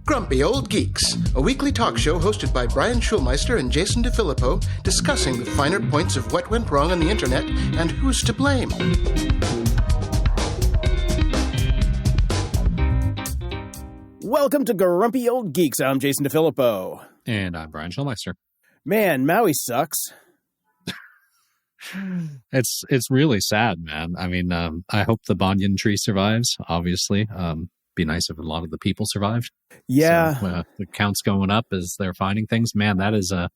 Grumpy Old Geeks, a weekly talk show hosted by Brian Schulmeister and Jason DeFilippo, discussing the finer points of what went wrong on the internet and who's to blame. Welcome to Grumpy Old Geeks. I'm Jason DeFilippo. And I'm Brian Schulmeister. Man, Maui sucks. It's really sad, man. I mean, I hope the banyan tree survives, obviously. Be nice if a lot of the people survived. Yeah. So, the count's going up as they're finding things. Man, that is a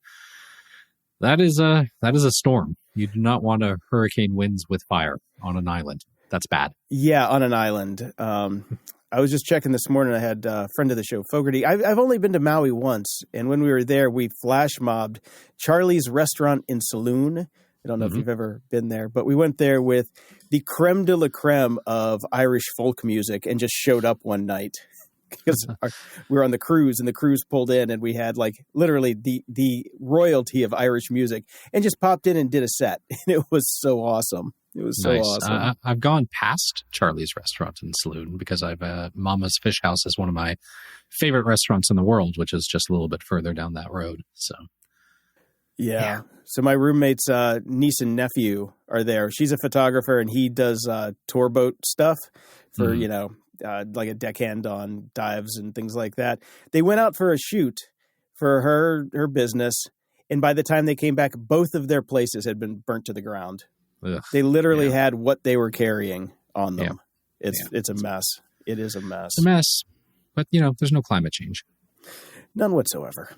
storm. You do not want a hurricane winds with fire on an island. That's bad. Yeah, on an island. I was just checking this morning. I had a friend of the show, Fogarty. I've only been to Maui once, and when we were there, we flash mobbed Charlie's Restaurant and Saloon. I don't know if you've ever been there, but we went there with the creme de la creme of Irish folk music and just showed up one night because we were on the cruise and the cruise pulled in and we had like literally the royalty of Irish music and just popped in and did a set. And it was so awesome. It was so awesome. I've gone past Charlie's Restaurant and Saloon because I've Mama's Fish House is one of my favorite restaurants in the world, which is just a little bit further down that road. So. Yeah. So my roommate's niece and nephew are there. She's a photographer and he does tour boat stuff for, like a deckhand on dives and things like that. They went out for a shoot for her business. And by the time they came back, both of their places had been burnt to the ground. Ugh. They literally had what they were carrying on them. Yeah. It's a mess. It is a mess. It's a mess. But, there's no climate change. None whatsoever.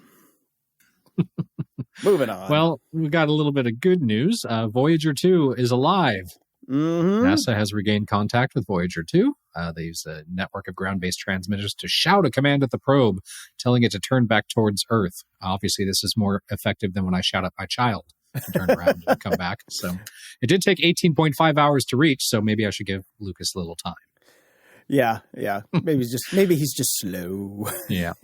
Moving on. Well, we got a little bit of good news. Voyager 2 is alive. Mm-hmm. NASA has regained contact with Voyager 2. They use a network of ground-based transmitters to shout a command at the probe, telling it to turn back towards Earth. Obviously, this is more effective than when I shout at my child to turn around and come back. So it did take 18.5 hours to reach, so maybe I should give Lucas a little time. Yeah. Maybe he's just slow. Yeah.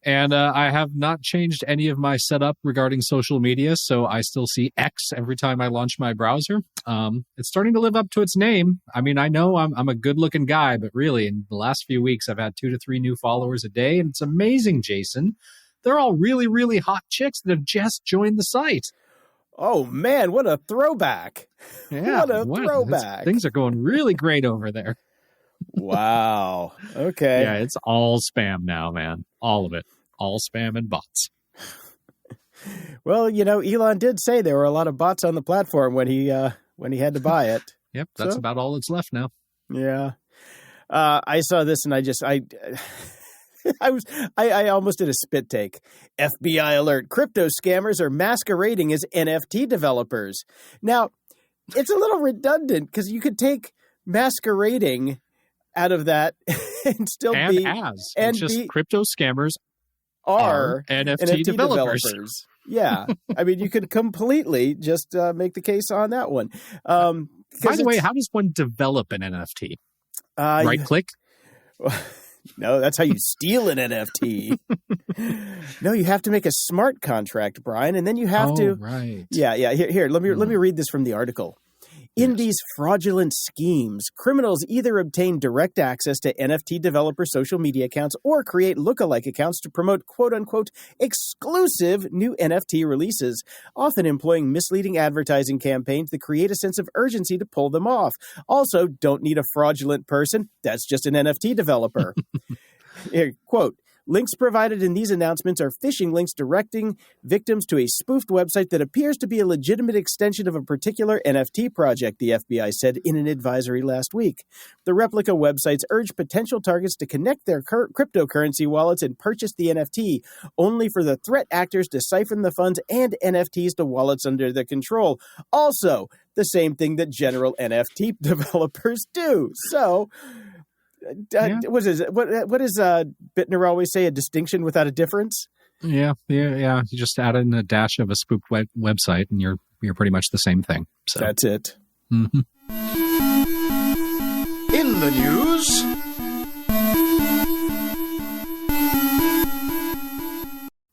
And I have not changed any of my setup regarding social media, so I still see X every time I launch my browser. It's starting to live up to its name. I mean, I know I'm a good-looking guy, but really, in the last few weeks, I've had 2 to 3 new followers a day, and it's amazing, Jason. They're all really, really hot chicks that have just joined the site. Oh, man, what a throwback. Yeah, what a throwback. Things are going really great over there. Wow. Okay. Yeah, it's all spam now, man. All of it. All spam and bots. Well, Elon did say there were a lot of bots on the platform when he had to buy it. Yep, that's about all that's left now. Yeah. I saw this and I almost did a spit take. FBI alert. Crypto scammers are masquerading as NFT developers. Now, it's a little redundant because you could take masquerading out of that and still it's just crypto scammers are NFT developers. Yeah. I mean, you could completely just make the case on that one. By the way, how does one develop an NFT? Right click? No, that's how you steal an NFT. No, you have to make a smart contract, Brian, and then you have to. Right. Yeah. Here. Let me read this from the article. In these fraudulent schemes, criminals either obtain direct access to NFT developer social media accounts or create lookalike accounts to promote quote-unquote exclusive new NFT releases, often employing misleading advertising campaigns that create a sense of urgency to pull them off. Also, don't need a fraudulent person. That's just an NFT developer. Here, quote, links provided in these announcements are phishing links directing victims to a spoofed website that appears to be a legitimate extension of a particular NFT project, the FBI said in an advisory last week. The replica websites urge potential targets to connect their cryptocurrency wallets and purchase the NFT, only for the threat actors to siphon the funds and NFTs to wallets under their control. Also, the same thing that general NFT developers do. So... What does Bittner always say? A distinction without a difference? Yeah. You just add in a dash of a spoofed website, and you're pretty much the same thing. So that's it. Mm-hmm. In the news,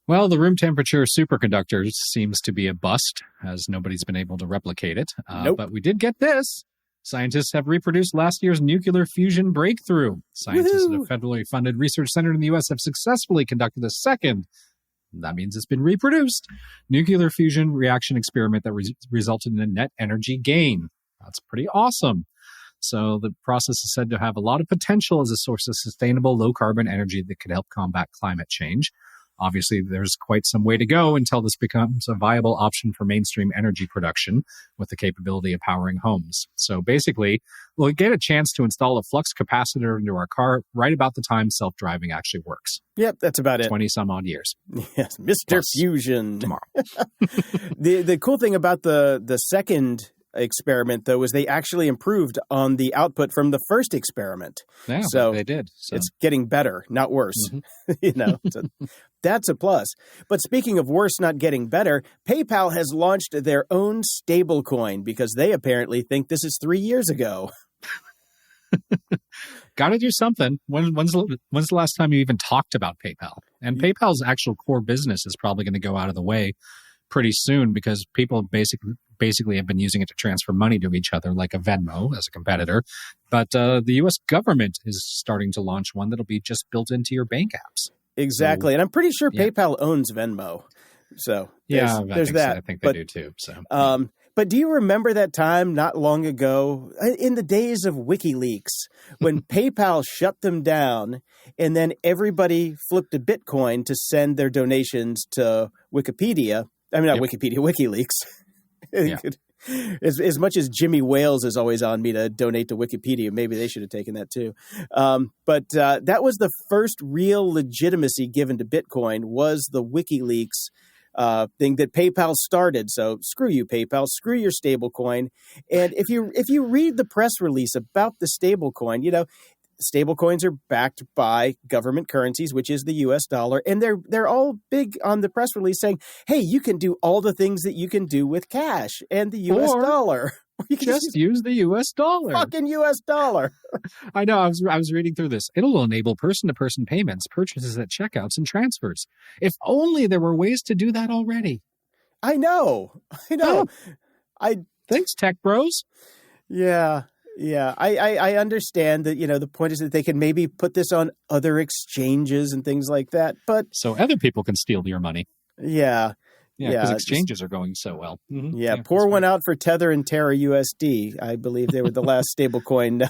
well, the room temperature superconductor seems to be a bust, as nobody's been able to replicate it. Nope. But we did get this. Scientists have reproduced last year's nuclear fusion breakthrough. Scientists at a federally funded research center in the U.S. have successfully conducted a second, that means it's been reproduced, nuclear fusion reaction experiment that resulted in a net energy gain. That's pretty awesome. So the process is said to have a lot of potential as a source of sustainable low-carbon energy that could help combat climate change. Obviously, there's quite some way to go until this becomes a viable option for mainstream energy production with the capability of powering homes. So basically, we'll get a chance to install a flux capacitor into our car right about the time self-driving actually works. Yep, that's about it. 20-some-odd years. Yes, Mr. Fusion. Tomorrow. The cool thing about the second experiment, though, was they actually improved on the output from the first experiment. Yeah, so they did. So it's getting better, not worse. So that's a plus. But speaking of worse not getting better, PayPal has launched their own stablecoin because they apparently think this is 3 years ago. Got to do something. When's the last time you even talked about PayPal? And PayPal's actual core business is probably going to go out of the way pretty soon because people basically have been using it to transfer money to each other like a Venmo as a competitor. But the U.S. government is starting to launch one that'll be just built into your bank apps. Exactly. And I'm pretty sure PayPal owns Venmo. So there's that. I think they do too. So. But do you remember that time not long ago in the days of WikiLeaks when PayPal shut them down and then everybody flipped to Bitcoin to send their donations to Wikipedia? I mean, not Wikipedia, WikiLeaks. Yeah. As much as Jimmy Wales is always on me to donate to Wikipedia, maybe they should have taken that too. But that was the first real legitimacy given to Bitcoin was the WikiLeaks thing that PayPal started. So screw you, PayPal. Screw your stablecoin. And if you read the press release about the stablecoin, stablecoins are backed by government currencies, which is the U.S. dollar, and they're all big on the press release saying, "Hey, you can do all the things that you can do with cash and the U.S. dollar." You can just use the U.S. dollar. Fucking U.S. dollar. I know. I was reading through this. It'll enable person-to-person payments, purchases at checkouts, and transfers. If only there were ways to do that already. I know. Thanks, tech bros. Yeah. Yeah, I understand that, the point is that they can maybe put this on other exchanges and things like that, but... So other people can steal your money. Yeah. Yeah, because exchanges are going so well. Mm-hmm. Yeah, pour one out for Tether and Terra USD. I believe they were the last stablecoin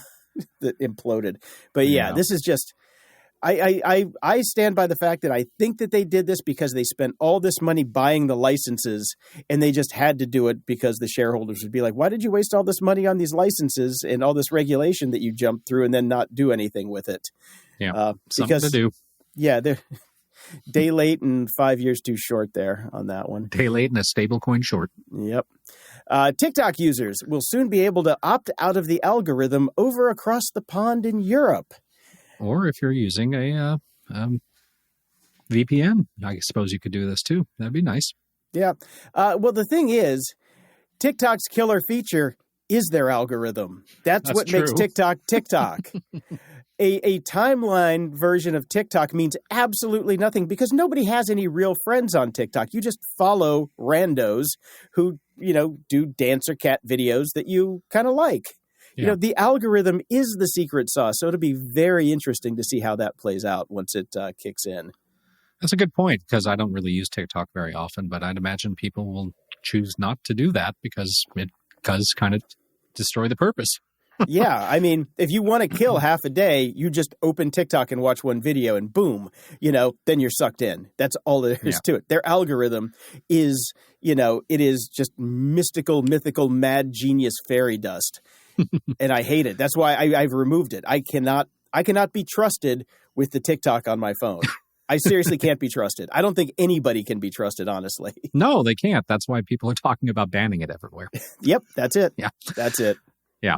that imploded. But this is just... I stand by the fact that I think that they did this because they spent all this money buying the licenses and they just had to do it because the shareholders would be like, why did you waste all this money on these licenses and all this regulation that you jumped through and then not do anything with it? Yeah, something to do. Yeah, they're day late and 5 years too short there on that one. Day late and a stablecoin short. Yep. TikTok users will soon be able to opt out of the algorithm over across the pond in Europe. Or if you're using a VPN, I suppose you could do this too. That'd be nice. Yeah. Well, the thing is, TikTok's killer feature is their algorithm. That's what makes TikTok TikTok. A timeline version of TikTok means absolutely nothing because nobody has any real friends on TikTok. You just follow randos who, do dance or cat videos that you kind of like. Yeah. The algorithm is the secret sauce, so it'll be very interesting to see how that plays out once it kicks in. That's a good point, because I don't really use TikTok very often, but I'd imagine people will choose not to do that because it does kind of destroy the purpose. Yeah, I mean, if you want to kill half a day, you just open TikTok and watch one video and boom, then you're sucked in. That's all there is to it. Their algorithm is, it is just mystical, mythical, mad genius fairy dust. And I hate it. That's why I've removed it. I cannot be trusted with the TikTok on my phone. I seriously can't be trusted. I don't think anybody can be trusted, honestly. No, they can't. That's why people are talking about banning it everywhere. Yep, that's it. Yeah. That's it. Yeah.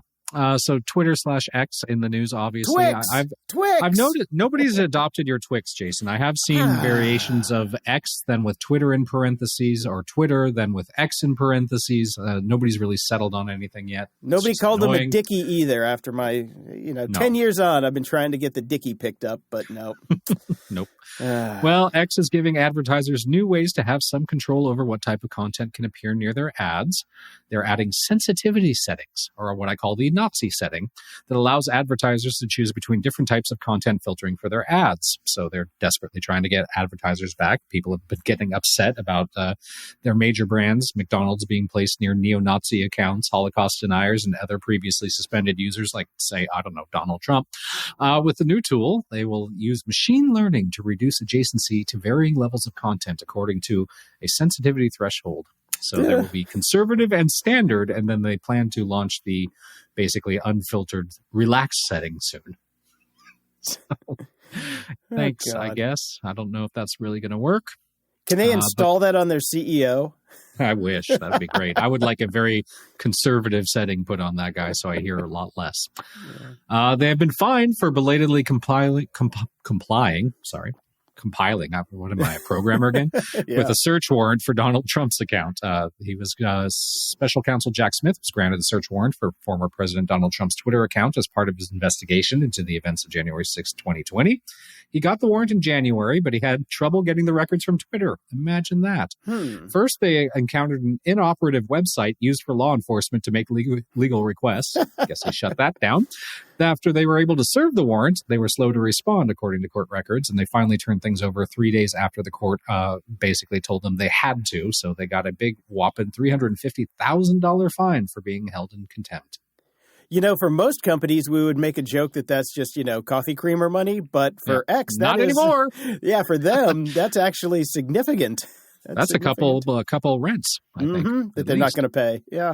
So Twitter/X in the news, obviously. Twix! I've noticed nobody's adopted your Twix, Jason. I have seen variations of X, then with Twitter in parentheses, or Twitter, then with X in parentheses. Nobody's really settled on anything yet. Nobody called him a Dickie either after my, 10 years on, I've been trying to get the Dickie picked up, but no. Nope. Well, X is giving advertisers new ways to have some control over what type of content can appear near their ads. They're adding sensitivity settings, or what I call the neo-Nazi setting that allows advertisers to choose between different types of content filtering for their ads. So they're desperately trying to get advertisers back. People have been getting upset about their major brands, McDonald's being placed near neo-Nazi accounts, Holocaust deniers, and other previously suspended users like, say, I don't know, Donald Trump. With the new tool, they will use machine learning to reduce adjacency to varying levels of content according to a sensitivity threshold. So there will be conservative and standard, and then they plan to launch the basically unfiltered relaxed setting soon. So, thanks, I guess. I don't know if that's really going to work. Can they install that on their CEO? I wish. That'd be great. I would like a very conservative setting put on that guy so I hear a lot less. Yeah. They have been fined for belatedly compiling. What am I, a programmer again? Yeah. With a search warrant for Donald Trump's account. Special counsel Jack Smith was granted a search warrant for former President Donald Trump's Twitter account as part of his investigation into the events of January 6, 2020. He got the warrant in January, but he had trouble getting the records from Twitter. Imagine that. First, they encountered an inoperative website used for law enforcement to make legal requests. I guess he shut that down. After they were able to serve the warrant, they were slow to respond, according to court records, and they finally turned things over 3 days after the court basically told them they had to. So they got a big whopping $350,000 fine for being held in contempt. You know, for most companies, we would make a joke that that's just, coffee creamer money. But for X, not anymore. Yeah, for them, that's actually significant. That's a couple rents, I think. That they're not going to pay. Yeah.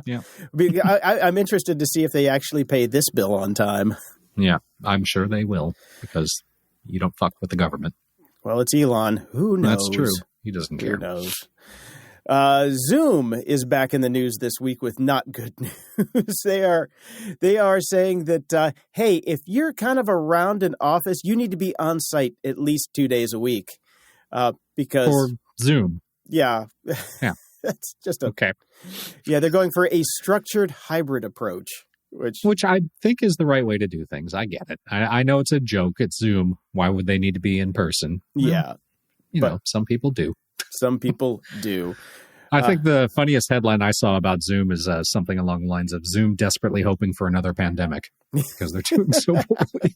I'm interested to see if they actually pay this bill on time. Yeah, I'm sure they will, because you don't fuck with the government. Well, it's Elon. Who knows? That's true. He doesn't care. Who knows? Zoom is back in the news this week with not good news. They are saying that, hey, if you're kind of around an office, you need to be on site at least 2 days a week. Because for Zoom. Yeah. That's just okay. Yeah, they're going for a structured hybrid approach. Which I think is the right way to do things. I get it. I know it's a joke. It's Zoom. Why would they need to be in person? Yeah. Well, some people do. Some people do. I think the funniest headline I saw about Zoom is something along the lines of Zoom desperately hoping for another pandemic because they're doing so poorly.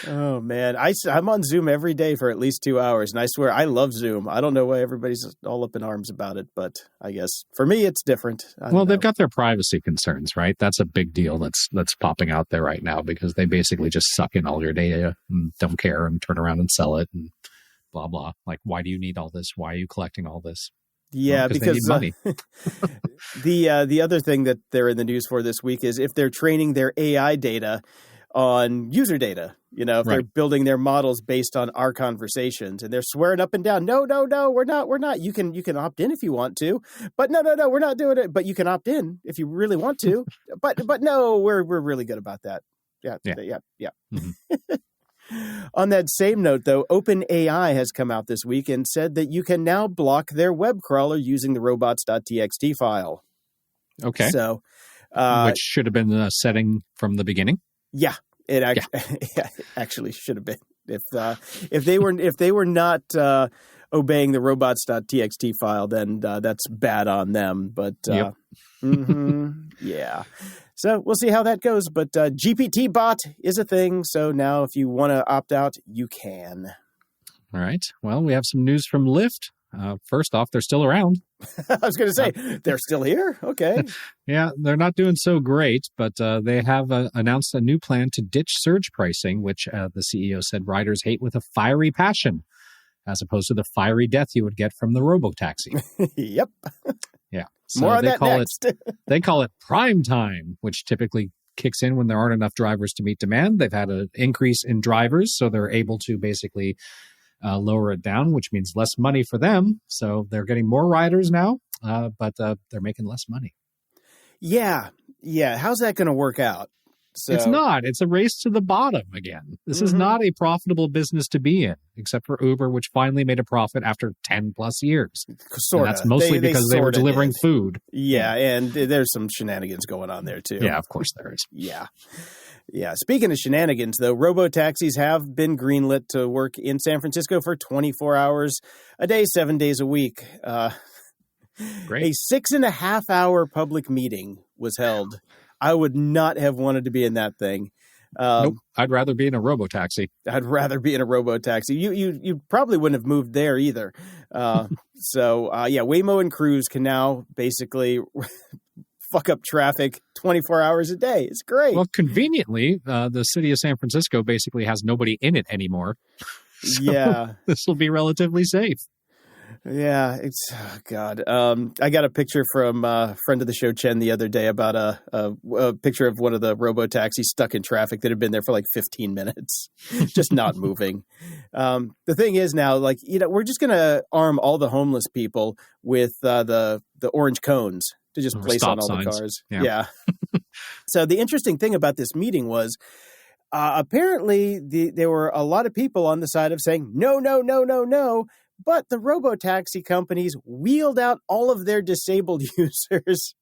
Oh, man. I'm on Zoom every day for at least 2 hours, and I swear I love Zoom. I don't know why everybody's all up in arms about it, but I guess for me it's different. Well, they've got their privacy concerns, right? That's a big deal that's popping out there right now because they basically just suck in all your data and don't care and turn around and sell it and blah, blah. Like, why do you need all this? Why are you collecting all this? Yeah, because they need money. The other thing that they're in the news for this week is if they're training their AI data on user data, if they're building their models based on our conversations, and they're swearing up and down, no, we're not. You can opt in if you want to, but no, we're not doing it. But you can opt in if you really want to, but no, we're really good about that. Yeah. Mm-hmm. On that same note, though, OpenAI has come out this week and said that you can now block their web crawler using the robots.txt file. Okay. So, which should have been the setting from the beginning. Yeah, it actually should have been. If they were not obeying the robots.txt file, then that's bad on them. But yeah. So we'll see how that goes. But GPT bot is a thing. So now if you want to opt out, you can. All right. Well, we have some news from Lyft. First off, they're still around. I was going to say, they're still here? Okay. Yeah, they're not doing so great, but they have announced a new plan to ditch surge pricing, which the CEO said riders hate with a fiery passion, as opposed to the fiery death you would get from the robo-taxi. Yep. Yeah. So more on that next. They call it prime time, which typically kicks in when there aren't enough drivers to meet demand. They've had an increase in drivers, so they're able to basically lower it down, which means less money for them. So they're getting more riders now, but they're making less money. Yeah. How's that going to work out? So, it's not. It's a race to the bottom again. This is not a profitable business to be in, except for Uber, which finally made a profit after 10 plus years. Sort of. That's mostly because they were delivering food. Yeah, and there's some shenanigans going on there, too. Yeah, of course there is. Yeah. Speaking of shenanigans, though, robo-taxis have been greenlit to work in San Francisco for 24 hours a day, 7 days a week. Great. A 6.5-hour public meeting was held I would not have wanted to be in that thing. Nope. I'd rather be in a robo-taxi. I'd rather be in a robo-taxi. You probably wouldn't have moved there either. Waymo and Cruise can now basically fuck up traffic 24 hours a day. It's great. Well, conveniently, the city of San Francisco basically has nobody in it anymore. So this will be relatively safe. Yeah, God. I got a picture from a friend of the show, Chen, the other day about a picture of one of the robo-taxis stuck in traffic that had been there for like 15 minutes, just not moving. The thing is now, we're just going to arm all the homeless people with the orange cones to just place on all the cars. Yeah. So the interesting thing about this meeting was apparently there were a lot of people on the side of saying, no. But the robo-taxi companies wheeled out all of their disabled users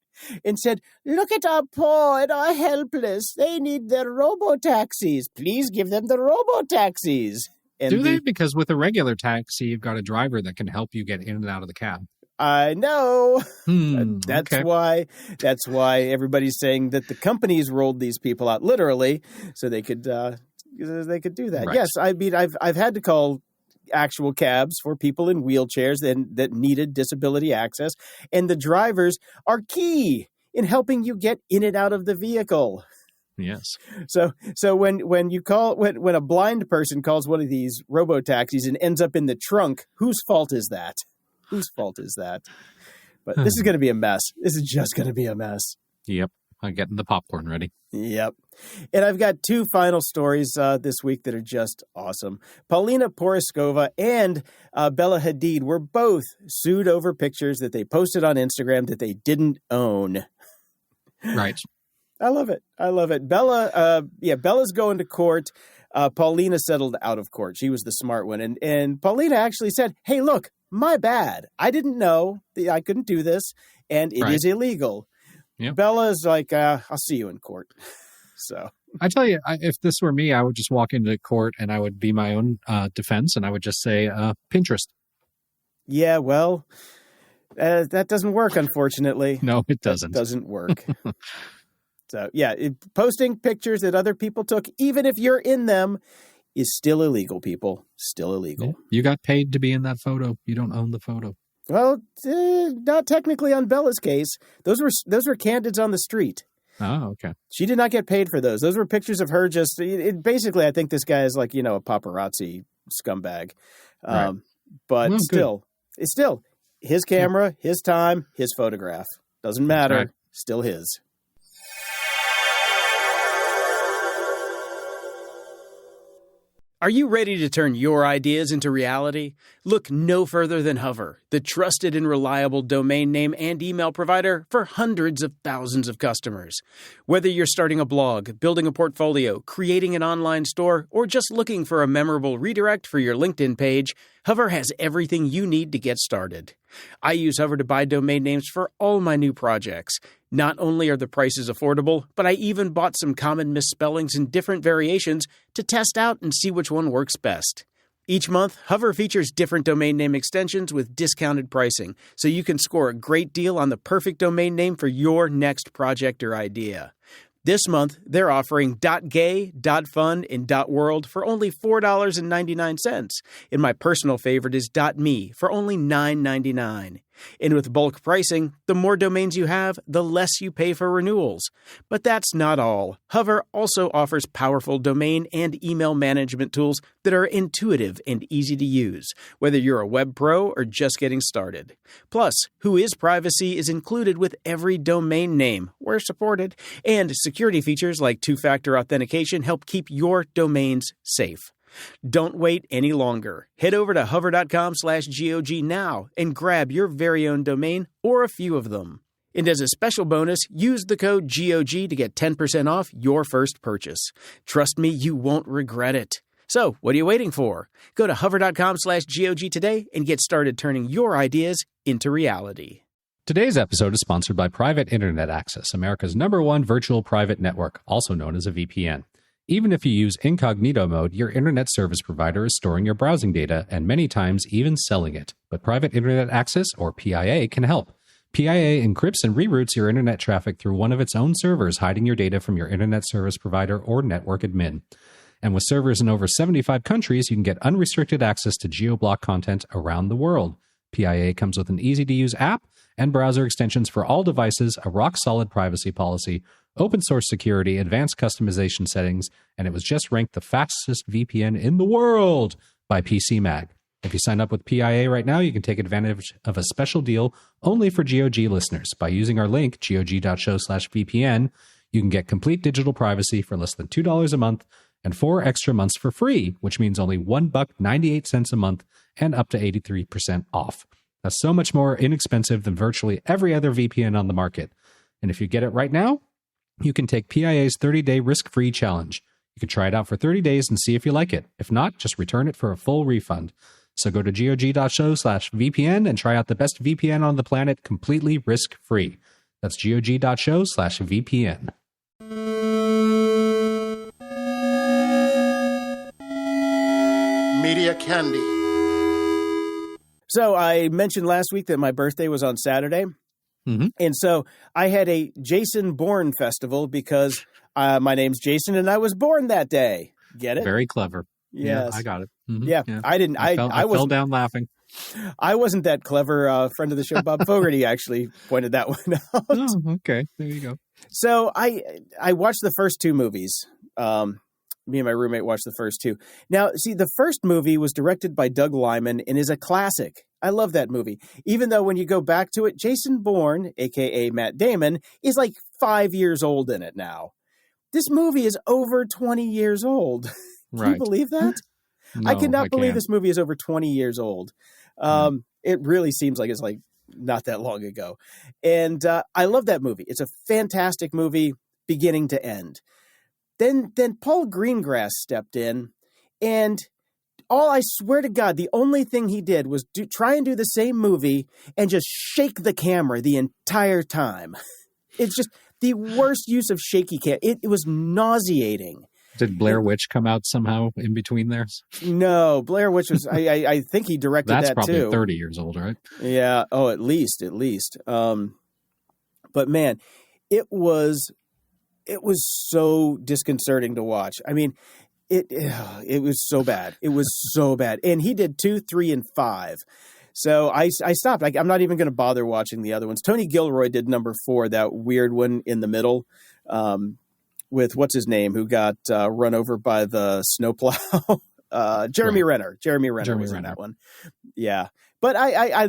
and said, look at our poor and our helpless. They need their robo-taxis. Please give them the robo-taxis. And do they? Because with a regular taxi, you've got a driver that can help you get in and out of the cab. I know. That's why everybody's saying that the companies rolled these people out literally so they could do that. Right. Yes, I mean, I've had to call actual cabs for people in wheelchairs that needed disability access, and the drivers are key in helping you get in and out of the vehicle. Yes. So when a blind person calls one of these robo taxis and ends up in the trunk, whose fault is that? But this is going to be a mess. This is just going to be a mess. Yep. I'm getting the popcorn ready. Yep. And I've got two final stories this week that are just awesome. Paulina Poroskova and Bella Hadid were both sued over pictures that they posted on Instagram that they didn't own. Right. I love it. Bella's going to court. Paulina settled out of court. She was the smart one. And Paulina actually said, hey, look, my bad. I didn't know that I couldn't do this, and it is illegal. Yep. Bella's like, I'll see you in court. So I tell you, if this were me, I would just walk into court and I would be my own defense, and I would just say Pinterest. Yeah, well, that doesn't work, unfortunately. No, it doesn't. It doesn't work. So, posting pictures that other people took, even if you're in them, is still illegal, people. Still illegal. Yeah. You got paid to be in that photo. You don't own the photo. Well, not technically on Bella's case. Those were candids on the street. Oh, okay. She did not get paid for those. Those were pictures of her just basically, I think this guy is like, a paparazzi scumbag. Right. But it's still his camera, his time, his photograph. Doesn't matter. Right. Still his. Are you ready to turn your ideas into reality? Look no further than Hover, the trusted and reliable domain name and email provider for hundreds of thousands of customers. Whether you're starting a blog, building a portfolio, creating an online store, or just looking for a memorable redirect for your LinkedIn page, Hover has everything you need to get started. I use Hover to buy domain names for all my new projects. Not only are the prices affordable, but I even bought some common misspellings and different variations to test out and see which one works best. Each month, Hover features different domain name extensions with discounted pricing, so you can score a great deal on the perfect domain name for your next project or idea. This month, they're offering .gay, .fun, and .world for only $4.99, and my personal favorite is .me for only $9.99. And with bulk pricing, the more domains you have, the less you pay for renewals. But that's not all. Hover also offers powerful domain and email management tools that are intuitive and easy to use, whether you're a web pro or just getting started. Plus, Who Is Privacy is included with every domain name. We're supported. And security features like two-factor authentication help keep your domains safe. Don't wait any longer. Head over to hover.com/GOG now and grab your very own domain or a few of them. And as a special bonus, use the code GOG to get 10% off your first purchase. Trust me, you won't regret it. So, what are you waiting for? Go to hover.com/GOG today and get started turning your ideas into reality. Today's episode is sponsored by Private Internet Access, America's #1 virtual private network, also known as a VPN. Even if you use incognito mode, your internet service provider is storing your browsing data and many times even selling it. But Private Internet Access, or PIA, can help. PIA encrypts and reroutes your internet traffic through one of its own servers, hiding your data from your internet service provider or network admin. And with servers in over 75 countries, you can get unrestricted access to geo-block content around the world. PIA comes with an easy-to-use app and browser extensions for all devices, a rock-solid privacy policy, open-source security, advanced customization settings, and it was just ranked the fastest VPN in the world by PC Mag. If you sign up with PIA right now, you can take advantage of a special deal only for GOG listeners. By using our link, gog.show/VPN, you can get complete digital privacy for less than $2 a month and 4 extra months for free, which means only $1.98 a month and up to 83% off. That's so much more inexpensive than virtually every other VPN on the market. And if you get it right now, you can take PIA's 30-day risk-free challenge. You can try it out for 30 days and see if you like it. If not, just return it for a full refund. So go to gog.show/VPN and try out the best VPN on the planet completely risk-free. That's gog.show/VPN. Media Candy. So I mentioned last week that my birthday was on Saturday. Mm-hmm. And so I had a Jason Bourne festival because my name's Jason and I was born that day. Get it? Very clever. Yes. Yeah, I got it. Mm-hmm. Yeah, I didn't. I fell down laughing. I wasn't that clever. Friend of the show, Bob Fogarty, actually pointed that one out. Oh, okay. There you go. So I watched the first two movies. Me and my roommate watched the first two. Now, see, the first movie was directed by Doug Liman and is a classic. I love that movie. Even though when you go back to it, Jason Bourne, a.k.a. Matt Damon, is like 5 years old in it now. This movie is over 20 years old. Can you believe that? No, I cannot believe can't. this movie is over 20 years old. It really seems like it's like not that long ago. And I love that movie. It's a fantastic movie beginning to end. Then Paul Greengrass stepped in, and I swear to God, the only thing he did was try and do the same movie and just shake the camera the entire time. It's just the worst use of shaky cam. It was nauseating. Did Blair Witch come out somehow in between there? No, Blair Witch was. I think he directed That's that probably too. 30 years old, right? Yeah. Oh, at least. But man, it was so disconcerting to watch. I mean, it was so bad. It was so bad. And he did 2, 3, and 5. So I stopped. I'm not even going to bother watching the other ones. Tony Gilroy did number 4, that weird one in the middle, with what's his name, who got run over by the snowplow. Jeremy Renner. Jeremy Renner was in that one. Yeah. But I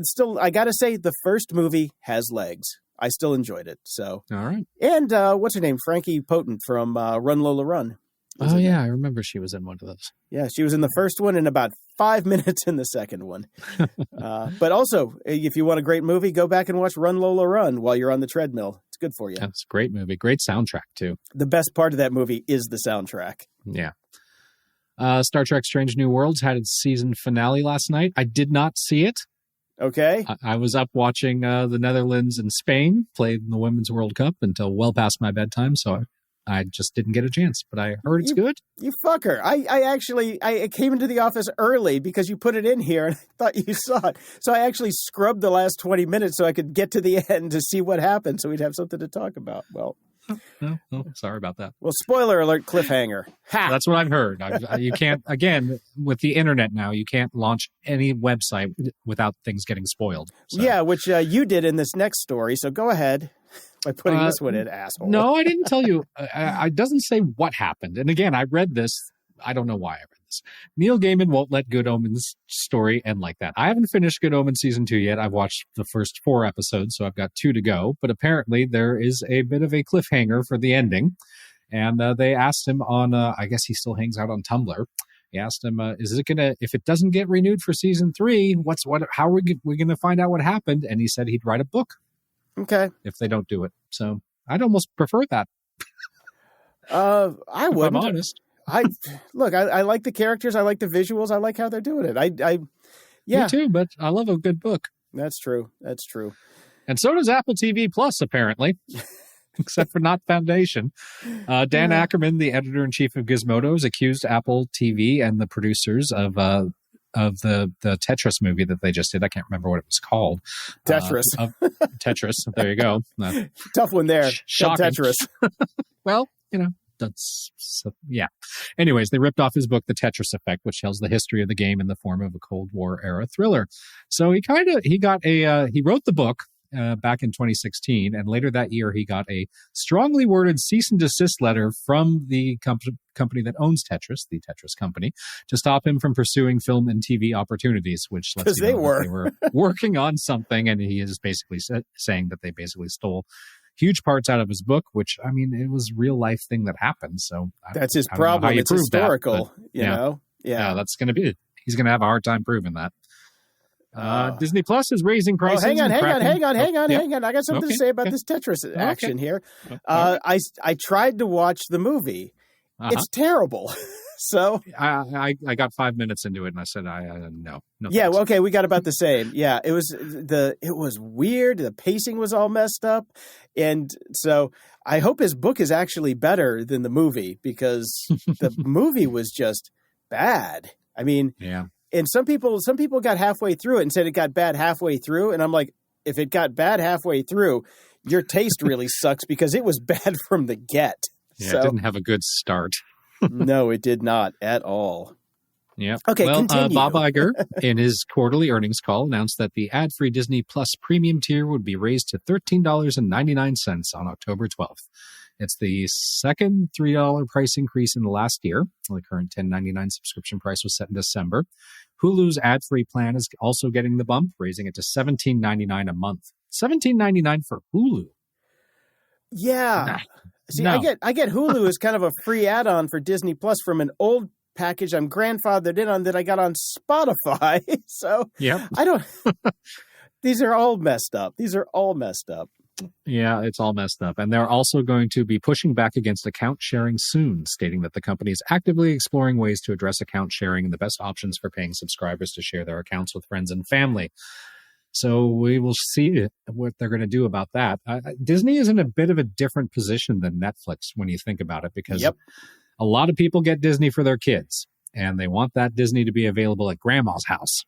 got to say, the first movie has legs. I still enjoyed it. So, all right. And what's her name? Frankie Potent from Run Lola Run. Oh, yeah. I remember she was in one of those. Yeah, she was in the first one and about 5 minutes in the second one. But also, if you want a great movie, go back and watch Run Lola Run while you're on the treadmill. It's good for you. That's a great movie. Great soundtrack, too. The best part of that movie is the soundtrack. Yeah. Star Trek Strange New Worlds had its season finale last night. I did not see it. Okay. I was up watching the Netherlands and Spain play in the Women's World Cup until well past my bedtime, so I just didn't get a chance. But I heard it's good. You fucker. I came into the office early because you put it in here and I thought you saw it. So I actually scrubbed the last 20 minutes so I could get to the end to see what happened so we'd have something to talk about. Well, no, sorry about that. Well, spoiler alert, cliffhanger. Ha! That's what I've heard. You can't, again, with the internet now, you can't launch any website without things getting spoiled. So. Yeah, which you did in this next story. So go ahead by putting this one in, asshole. No, I didn't tell you. It doesn't say what happened. And again, I read this. I don't know why I read this. Neil Gaiman won't let Good Omens story end like that. I haven't finished Good Omens season 2 yet. I've watched the first 4 episodes, so I've got 2 to go. But apparently there is a bit of a cliffhanger for the ending. And they asked him on, I guess he still hangs out on Tumblr. He asked him, is it going to, if it doesn't get renewed for season 3, how are we going to find out what happened? And he said he'd write a book. Okay. If they don't do it. So I'd almost prefer that. I would. I'm honest. I like the characters. I like the visuals. I like how they're doing it. Yeah. Me too, but I love a good book. That's true. And so does Apple TV Plus, apparently, except for not Foundation. Dan Ackerman, the editor-in-chief of Gizmodo, has accused Apple TV and the producers of the Tetris movie that they just did. I can't remember what it was called. Tetris. Tetris. There you go. Tough one there. Shocking. Tetris. Well, that's yeah. Anyways, they ripped off his book, The Tetris Effect, which tells the history of the game in the form of a Cold War era thriller. So he wrote the book back in 2016, and later that year he got a strongly worded cease and desist letter from the company that owns Tetris, the Tetris company, to stop him from pursuing film and TV opportunities, which lets you know that they were working on something, and he is basically saying that they basically stole huge parts out of his book, which, I mean, it was a real life thing that happened. So that's his problem. It's historical, you know? Yeah, that's going to be it. He's going to have a hard time proving that. Disney Plus is raising prices. Hang on. I got something to say about this Tetris action here. I tried to watch the movie. It's terrible. So I got 5 minutes into it and I said, no. Yeah. Well, okay. We got about the same. Yeah. It was weird. The pacing was all messed up. And so I hope his book is actually better than the movie, because the movie was just bad. I mean, yeah. And some people got halfway through it and said it got bad halfway through. And I'm like, if it got bad halfway through, your taste really sucks, because it was bad from the get. Yeah, it didn't have a good start. No, it did not at all. Yeah. Okay, well, continue. Bob Iger, in his quarterly earnings call, announced that the ad-free Disney Plus premium tier would be raised to $13.99 on October 12th. It's the second $3 price increase in the last year. The current $10.99 subscription price was set in December. Hulu's ad-free plan is also getting the bump, raising it to $17.99 a month. $17.99 for Hulu. Yeah. See, No. I get Hulu as kind of a free add-on for Disney Plus from an old package I'm grandfathered in on that I got on Spotify. So Yep. I don't. These are all messed up. Yeah, it's all messed up. And they're also going to be pushing back against account sharing soon, stating that the company is actively exploring ways to address account sharing and the best options for paying subscribers to share their accounts with friends and family. So we will see what they're going to do about that. Disney is in a bit of a different position than Netflix when you think about it, because a lot of people get Disney for their kids, and they want that Disney to be available at grandma's house.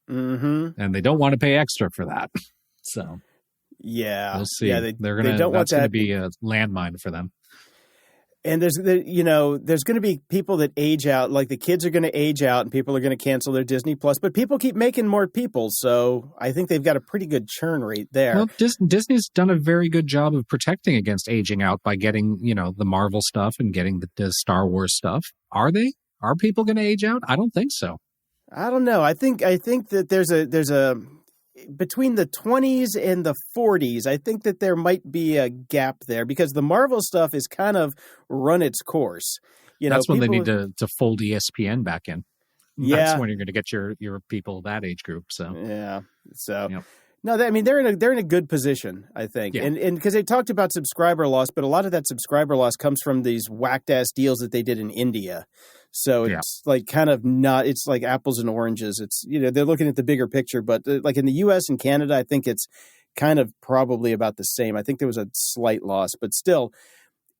Mm-hmm. And they don't want to pay extra for that. So yeah, we'll see. Yeah, That's going to be a landmine for them. And there's going to be people that age out, like the kids are going to age out and people are going to cancel their Disney Plus, but people keep making more people. So I think they've got a pretty good churn rate there. Well, Disney's done a very good job of protecting against aging out by getting, the Marvel stuff and getting the Star Wars stuff. Are they? Are people going to age out? I don't think so. I don't know. I think that there's a between the 20s and the 40s, I think that there might be a gap there, because the Marvel stuff is kind of run its course. That's when they need to fold ESPN back in. Yeah. That's when you're going to get your people that age group. So yeah. So yep. No, I mean, they're in a good position, I think. Yeah. And because they talked about subscriber loss, but a lot of that subscriber loss comes from these whacked ass deals that they did in India. So it's like kind of not, it's like apples and oranges. It's, they're looking at the bigger picture, but like in the US and Canada, I think it's kind of probably about the same. I think there was a slight loss, but still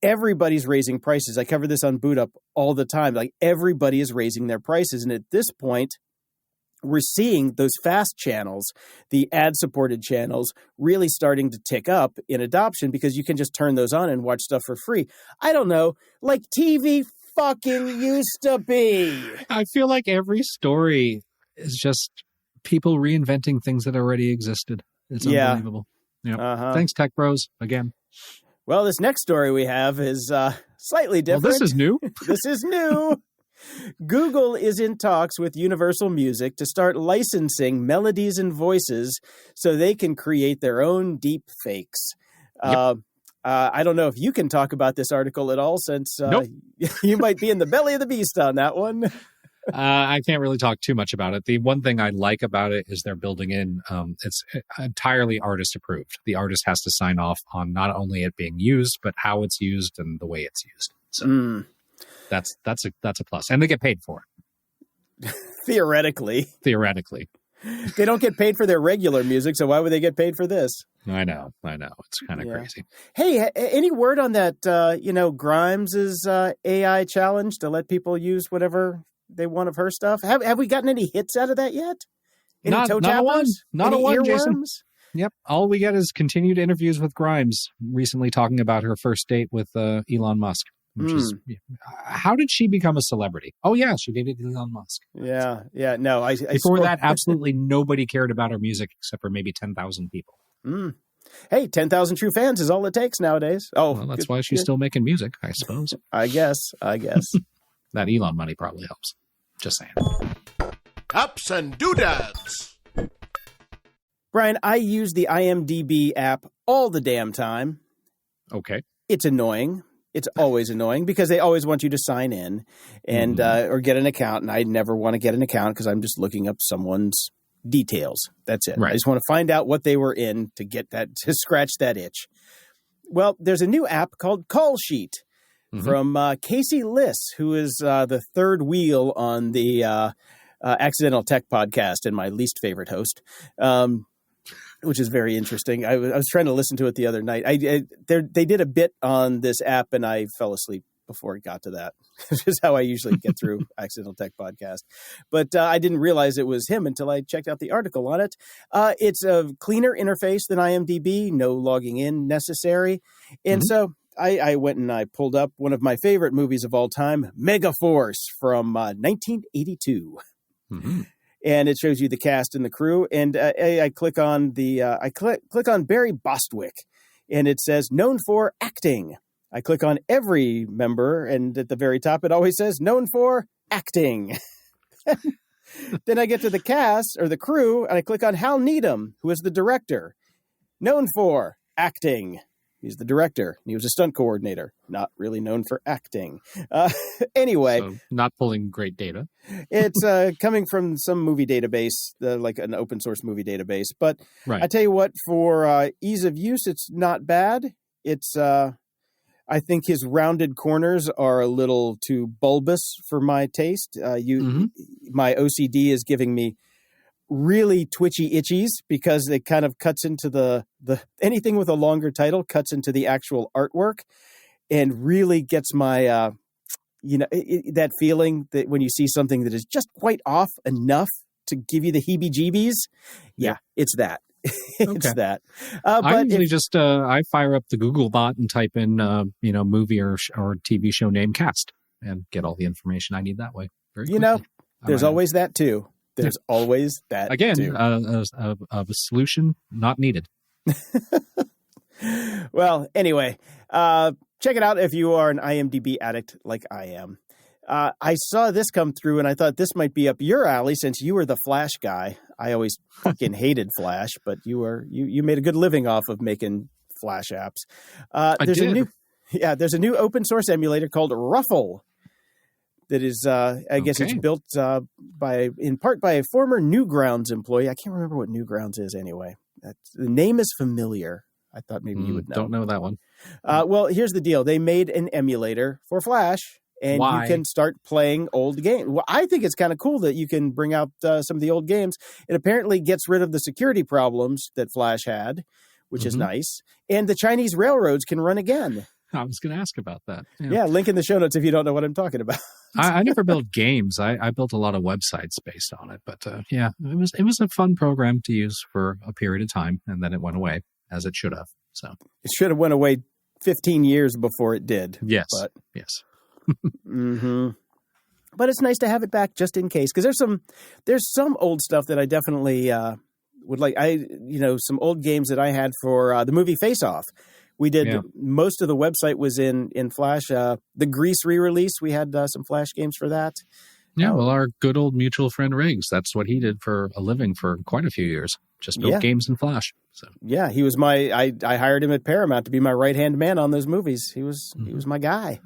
everybody's raising prices. I cover this on Boot Up all the time. Like everybody is raising their prices. And at this point, we're seeing those fast channels, the ad-supported channels, really starting to tick up in adoption, because you can just turn those on and watch stuff for free. I don't know, like TV fucking used to be. I feel like every story is just people reinventing things that already existed. It's unbelievable. Yeah. Thanks, Tech Bros, again. Well, this next story we have is slightly different. Well, this is new. This is new. Google is in talks with Universal Music to start licensing melodies and voices so they can create their own deep fakes. Yep. I don't know if you can talk about this article at all, since nope. You might be in the belly of the beast on that one. I can't really talk too much about it. The one thing I like about it is they're building in, it's entirely artist approved. The artist has to sign off on not only it being used, but how it's used and the way it's used. So that's a plus. And they get paid for it. Theoretically. They don't get paid for their regular music, so why would they get paid for this? I know. It's kind of crazy. Hey, any word on that, Grimes' AI challenge to let people use whatever they want of her stuff? Have we gotten any hits out of that yet? Any toe not a one. tappers? Not Any a one, earworms? Jason. Yep. All we get is continued interviews with Grimes recently talking about her first date with Elon Musk. Which is, how did she become a celebrity? Oh, yeah, she dated Elon Musk. Yeah. No, Before that, absolutely nobody cared about her music except for maybe 10,000 people. Hey, 10,000 true fans is all it takes nowadays. Oh, well, that's why she's still making music, I suppose. I guess. That Elon money probably helps. Just saying. Ups and doodads. Brian, I use the IMDb app all the damn time. Okay. It's annoying. It's always annoying because they always want you to sign in and or get an account. And I never want to get an account because I'm just looking up someone's details. That's it. Right. I just want to find out what they were in to get that, to scratch that itch. Well, there's a new app called Call Sheet from Casey Liss, who is the third wheel on the Accidental Tech podcast and my least favorite host. Which is very interesting. I was trying to listen to it the other night. They did a bit on this app, and I fell asleep before it got to that, which is how I usually get through Accidental Tech Podcast. But I didn't realize it was him until I checked out the article on it. It's a cleaner interface than IMDb, no logging in necessary. And so I went and I pulled up one of my favorite movies of all time, Megaforce from 1982. And it shows you the cast and the crew. And I click on click on Barry Bostwick, and it says known for acting. I click on every member, and at the very top, it always says known for acting. Then I get to the cast or the crew, and I click on Hal Needham, who is the director, known for acting. He's the director. He was a stunt coordinator, not really known for acting. Anyway. So not pulling great data. It's coming from some movie database, like an open source movie database. But right. I tell you what, for ease of use, it's not bad. It's, I think his rounded corners are a little too bulbous for my taste. My OCD is giving me really twitchy itchies because it kind of cuts into the anything with a longer title cuts into the actual artwork and really gets my that feeling that when you see something that is just quite off enough to give you the heebie-jeebies. Yeah, it's that. It's that. I usually just I fire up the Google bot and type in movie or TV show name cast and get all the information I need that way. Very quickly. There's always that too. There's always that again too. A solution not needed. Well, anyway, check it out if you are an IMDb addict like I am. I saw this come through and I thought this might be up your alley since you were the Flash guy. I always fucking hated Flash, but you made a good living off of making Flash apps. There's a new open source emulator called Ruffle that is, I guess it's built in part by a former Newgrounds employee. I can't remember what Newgrounds is anyway. The name is familiar. I thought maybe you would know. Don't know that one. Well, here's the deal. They made an emulator for Flash, and you can start playing old games. Well, I think it's kind of cool that you can bring out some of the old games. It apparently gets rid of the security problems that Flash had, which is nice. And the Chinese railroads can run again. I was going to ask about that. Yeah, link in the show notes if you don't know what I'm talking about. I never built games. I built a lot of websites based on it. But it was a fun program to use for a period of time, and then it went away, as it should have. So it should have went away 15 years before it did. Yes. Yes. But it's nice to have it back just in case, because there's some old stuff that I definitely would like. Some old games that I had for the movie Face Off. We did most of the website was in Flash. The Grease re-release, we had some Flash games for that. Yeah, well, our good old mutual friend Riggs, that's what he did for a living for quite a few years. Just built games in Flash. So yeah, he was I hired him at Paramount to be my right-hand man on those movies. He was my guy.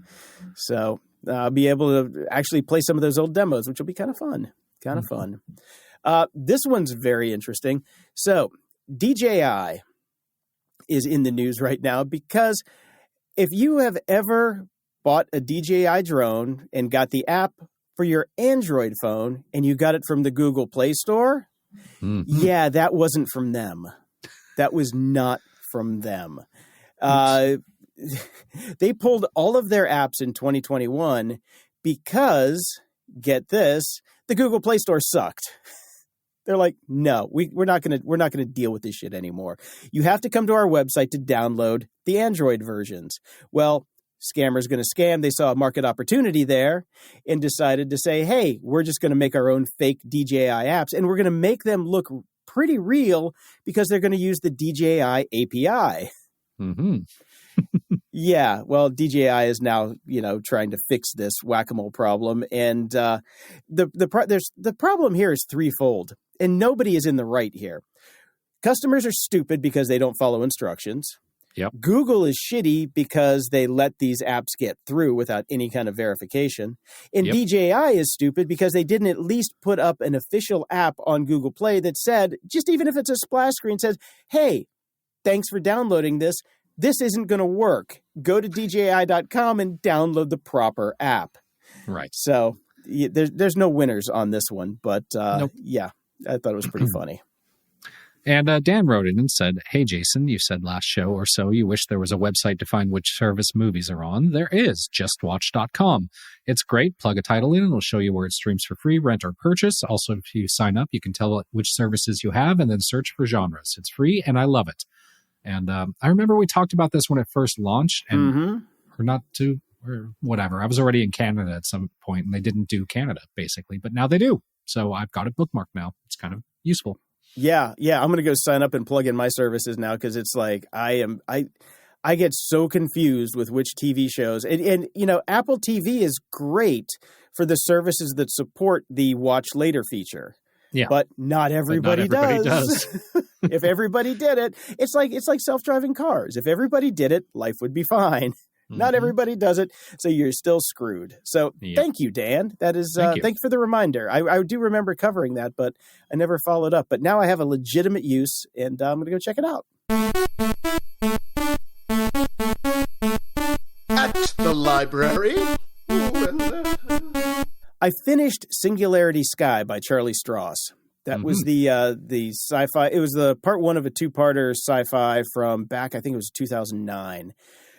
So I'll be able to actually play some of those old demos, which will be kind of fun. Fun. This one's very interesting. So DJI is in the news right now because if you have ever bought a DJI drone and got the app for your Android phone and you got it from the Google Play Store, that wasn't from them. That was not from them. They pulled all of their apps in 2021 because get this, the Google Play Store sucked. They're like, no, we're not gonna deal with this shit anymore. You have to come to our website to download the Android versions. Well, scammers going to scam. They saw a market opportunity there and decided to say, hey, we're just going to make our own fake DJI apps, and we're going to make them look pretty real because they're going to use the DJI API. Mm-hmm. Yeah, well, DJI is now, trying to fix this whack-a-mole problem, and the problem here is threefold, and nobody is in the right here. Customers are stupid because they don't follow instructions. Yep. Google is shitty because they let these apps get through without any kind of verification. And Yep. DJI is stupid because they didn't at least put up an official app on Google Play that said, just even if it's a splash screen, says, hey, thanks for downloading this. This isn't going to work. Go to DJI.com and download the proper app. Right. So there's no winners on this one. But Nope. yeah, I thought it was pretty funny. And Dan wrote in and said, hey, Jason, you said last show or so you wish there was a website to find which service movies are on. There is, justwatch.com. It's great. Plug a title in and it'll show you where it streams for free, rent, or purchase. Also, if you sign up, you can tell it which services you have and then search for genres. It's free, and I love it. And I remember we talked about this when it first launched, and or whatever. I was already in Canada at some point, and they didn't do Canada, basically. But now they do. So I've got it bookmarked now. It's kind of useful. Yeah. I'm going to go sign up and plug in my services now because it's like I get so confused with which TV shows. And Apple TV is great for the services that support the watch later feature. Yeah. But not everybody does. If everybody did it, it's like self-driving cars. If everybody did it, life would be fine. Mm-hmm. Not everybody does it, so you're still screwed. So Thank you, Dan. That is thank you for the reminder. I do remember covering that, but I never followed up. But now I have a legitimate use, and I'm going to go check it out. At the library. I finished Singularity Sky by Charlie Stross. That was the sci-fi. It was the part one of a two-parter sci-fi from back, I think it was 2009.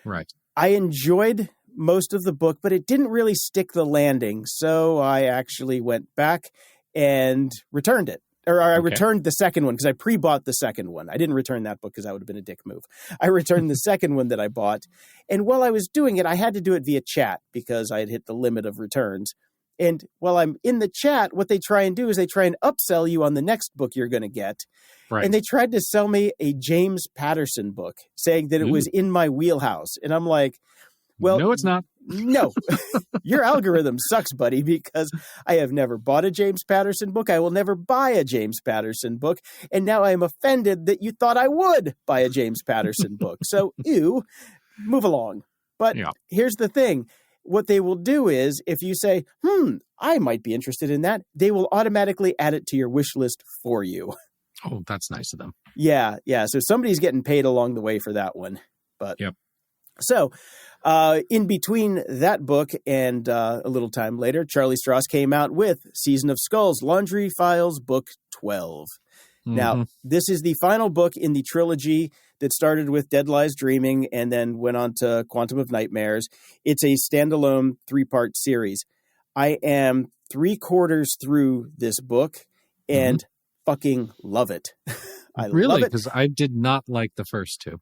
Right. I enjoyed most of the book, but it didn't really stick the landing. So I actually went back and returned it. Or I returned the second one because I pre-bought the second one. I didn't return that book because that would have been a dick move. I returned the second one that I bought. And while I was doing it, I had to do it via chat because I had hit the limit of returns. And while I'm in the chat, what they try and do is they try and upsell you on the next book you're going to get. Right. And they tried to sell me a James Patterson book, saying that it was in my wheelhouse. And I'm like, well, no, it's not. No, your algorithm sucks, buddy, because I have never bought a James Patterson book. I will never buy a James Patterson book. And now I am offended that you thought I would buy a James Patterson book. So, move along. But here's the thing. What they will do is if you say, I might be interested in that, they will automatically add it to your wish list for you. Oh, that's nice of them. Yeah. So somebody's getting paid along the way for that one. But So in between that book and a little time later, Charlie Stross came out with Season of Skulls, Laundry Files, Book 12. Mm-hmm. Now, this is the final book in the trilogy that started with Dead Lies Dreaming and then went on to Quantum of Nightmares. It's a standalone 3-part series. I am 3/4 through this book and fucking love it. I really? love it. Because I did not like the first two.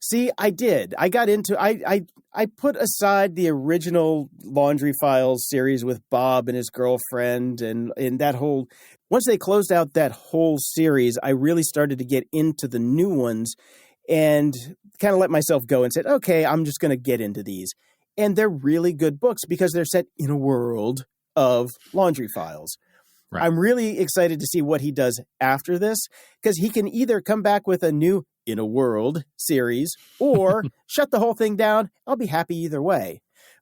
See, I did. I got into I put aside the original Laundry Files series with Bob and his girlfriend and that whole once they closed out that whole series, I really started to get into the new ones and kind of let myself go and said, okay, I'm just going to get into these. And they're really good books because they're set in a world of Laundry Files. Right. I'm really excited to see what he does after this because he can either come back with a new In a World series or shut the whole thing down. I'll be happy either way.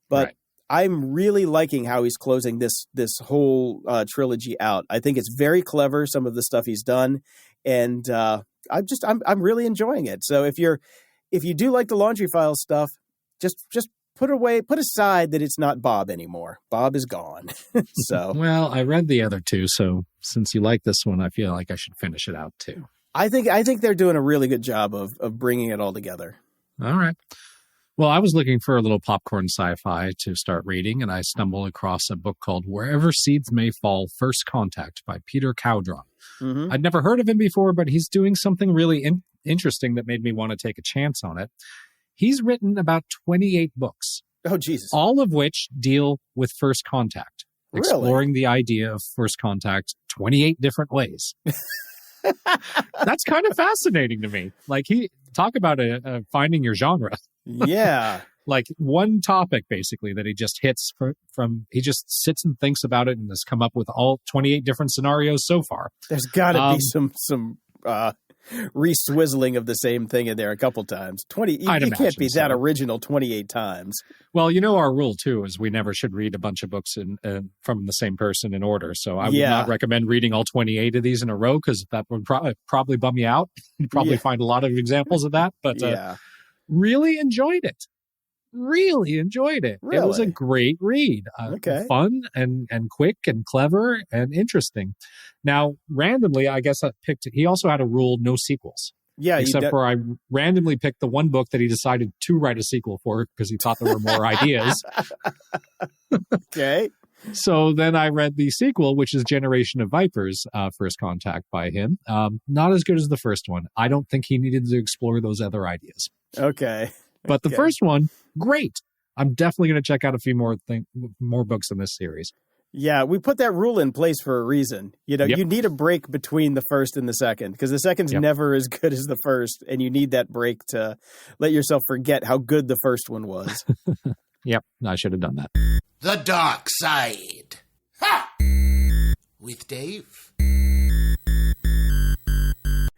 But I'm really liking how he's closing this whole trilogy out. I think it's very clever, some of the stuff he's done. And I'm really enjoying it. So if you do like the Laundry Files stuff, just put aside that it's not Bob anymore. Bob is gone. So well, I read the other two, so since you like this one, I feel like I should finish it out too. I think they're doing a really good job of bringing it all together. All right. Well, I was looking for a little popcorn sci-fi to start reading, and I stumbled across a book called Wherever Seeds May Fall, First Contact by Peter Cowdron. Mm-hmm. I'd never heard of him before, but he's doing something really interesting that made me want to take a chance on it. He's written about 28 books. Oh, Jesus. All of which deal with first contact, Really? exploring the idea of first contact 28 different ways. That's kind of fascinating to me. Like, talk about finding your genre. Yeah. Like one topic basically that he just hits from he just sits and thinks about it and has come up with all 28 different scenarios so far. There's got to be some re-swizzling of the same thing in there a couple times. You can't be that original 28 times. Well, you know our rule too is we never should read a bunch of books from the same person in order. So I would not recommend reading all 28 of these in a row because that would probably bum you out. You'd probably find a lot of examples of that. But really enjoyed it. Really enjoyed it. Really? It was a great read. Fun and quick and clever and interesting. Now, randomly, I guess I picked. He also had a rule: no sequels. Yeah, except for I randomly picked the one book that he decided to write a sequel for because he thought there were more ideas. Okay. So then I read the sequel, which is Generation of Vipers, First Contact by him. Not as good as the first one. I don't think he needed to explore those other ideas. Okay. But the first one, great. I'm definitely going to check out a few more books in this series. Yeah, we put that rule in place for a reason. You know, you need a break between the first and the second because the second's never as good as the first, and you need that break to let yourself forget how good the first one was. Yep, I should have done that. The Dark Side. Ha! With Dave.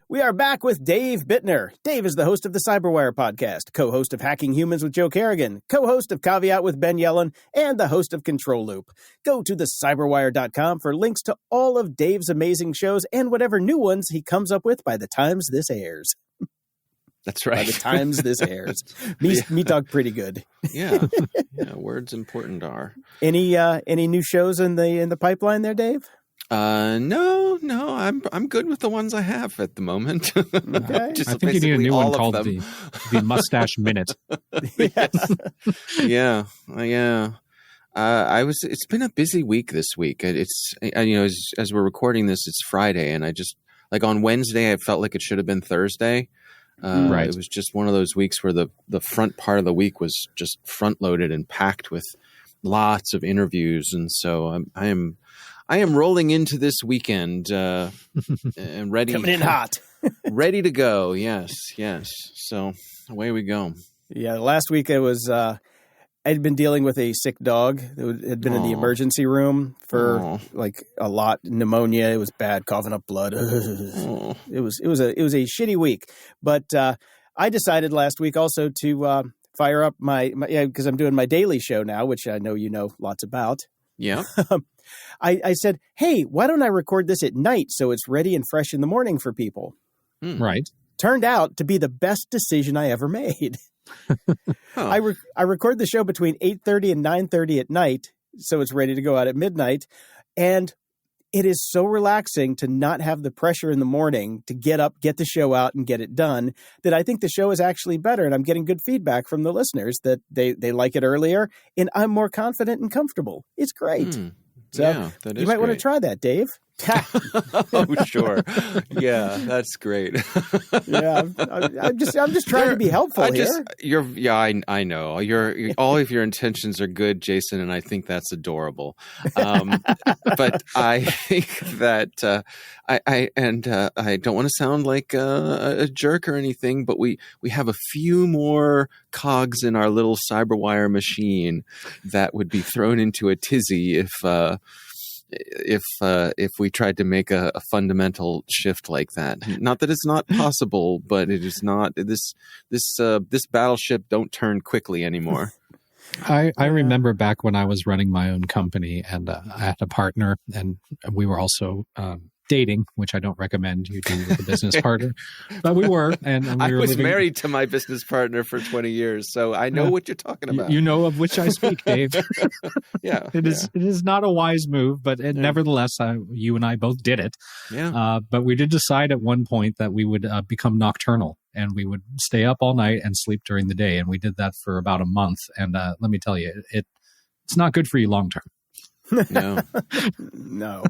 We are back with Dave Bittner. Dave is the host of the Cyberwire podcast, co-host of Hacking Humans with Joe Kerrigan, co-host of Caveat with Ben Yellen, and the host of Control Loop. Go to thecyberwire.com for links to all of Dave's amazing shows and whatever new ones he comes up with by the times this airs. That's right. By the times this airs. Me talk pretty good. Yeah. Words important are. Any new shows in the pipeline there, Dave? No, I'm good with the ones I have at the moment. Okay. I think you need a new one called the Mustache Minute. Yeah. It's been a busy week this week. It's, as we're recording this, it's Friday, and I just, like on Wednesday, I felt like it should have been Thursday. Right. It was just one of those weeks where the front part of the week was just front loaded and packed with lots of interviews. And so I am rolling into this weekend and ready. Coming in hot. Ready to go. Yes. So away we go. Yeah. Last week I'd been dealing with a sick dog that had been in the emergency room for like a lot pneumonia. It was bad, coughing up blood. It was a shitty week, but I decided last week also to fire up my because I'm doing my daily show now, which I know you know lots about. Yeah. I said, hey, why don't I record this at night so it's ready and fresh in the morning for people? Right. Turned out to be the best decision I ever made. I record the show between 8:30 and 9:30 at night, so it's ready to go out at midnight. And it is so relaxing to not have the pressure in the morning to get up, get the show out, and get it done that I think the show is actually better. And I'm getting good feedback from the listeners that they like it earlier, and I'm more confident and comfortable. It's great. So that is you might want to try that, Dave. Oh, sure. Yeah, that's great. Yeah, I'm just trying to be helpful here. I know. All of your intentions are good, Jason, and I think that's adorable. But I think that I don't want to sound like a jerk or anything, but we have a few more cogs in our little Cyberwire machine that would be thrown into a tizzy if we tried to make a fundamental shift like that. Not that it's not possible, but it is not. This battleship don't turn quickly anymore. I remember back when I was running my own company, and I had a partner, and we were also dating, which I don't recommend you do with a business partner. But we were, and we I were was living, married to my business partner for 20 years, so I know what you're talking about. You know of which I speak, Dave. Yeah, It is not a wise move, but nevertheless, you and I both did it. Yeah. But we did decide at one point that we would become nocturnal, and we would stay up all night and sleep during the day. And we did that for about a month. And let me tell you, it's not good for you long term. No. No.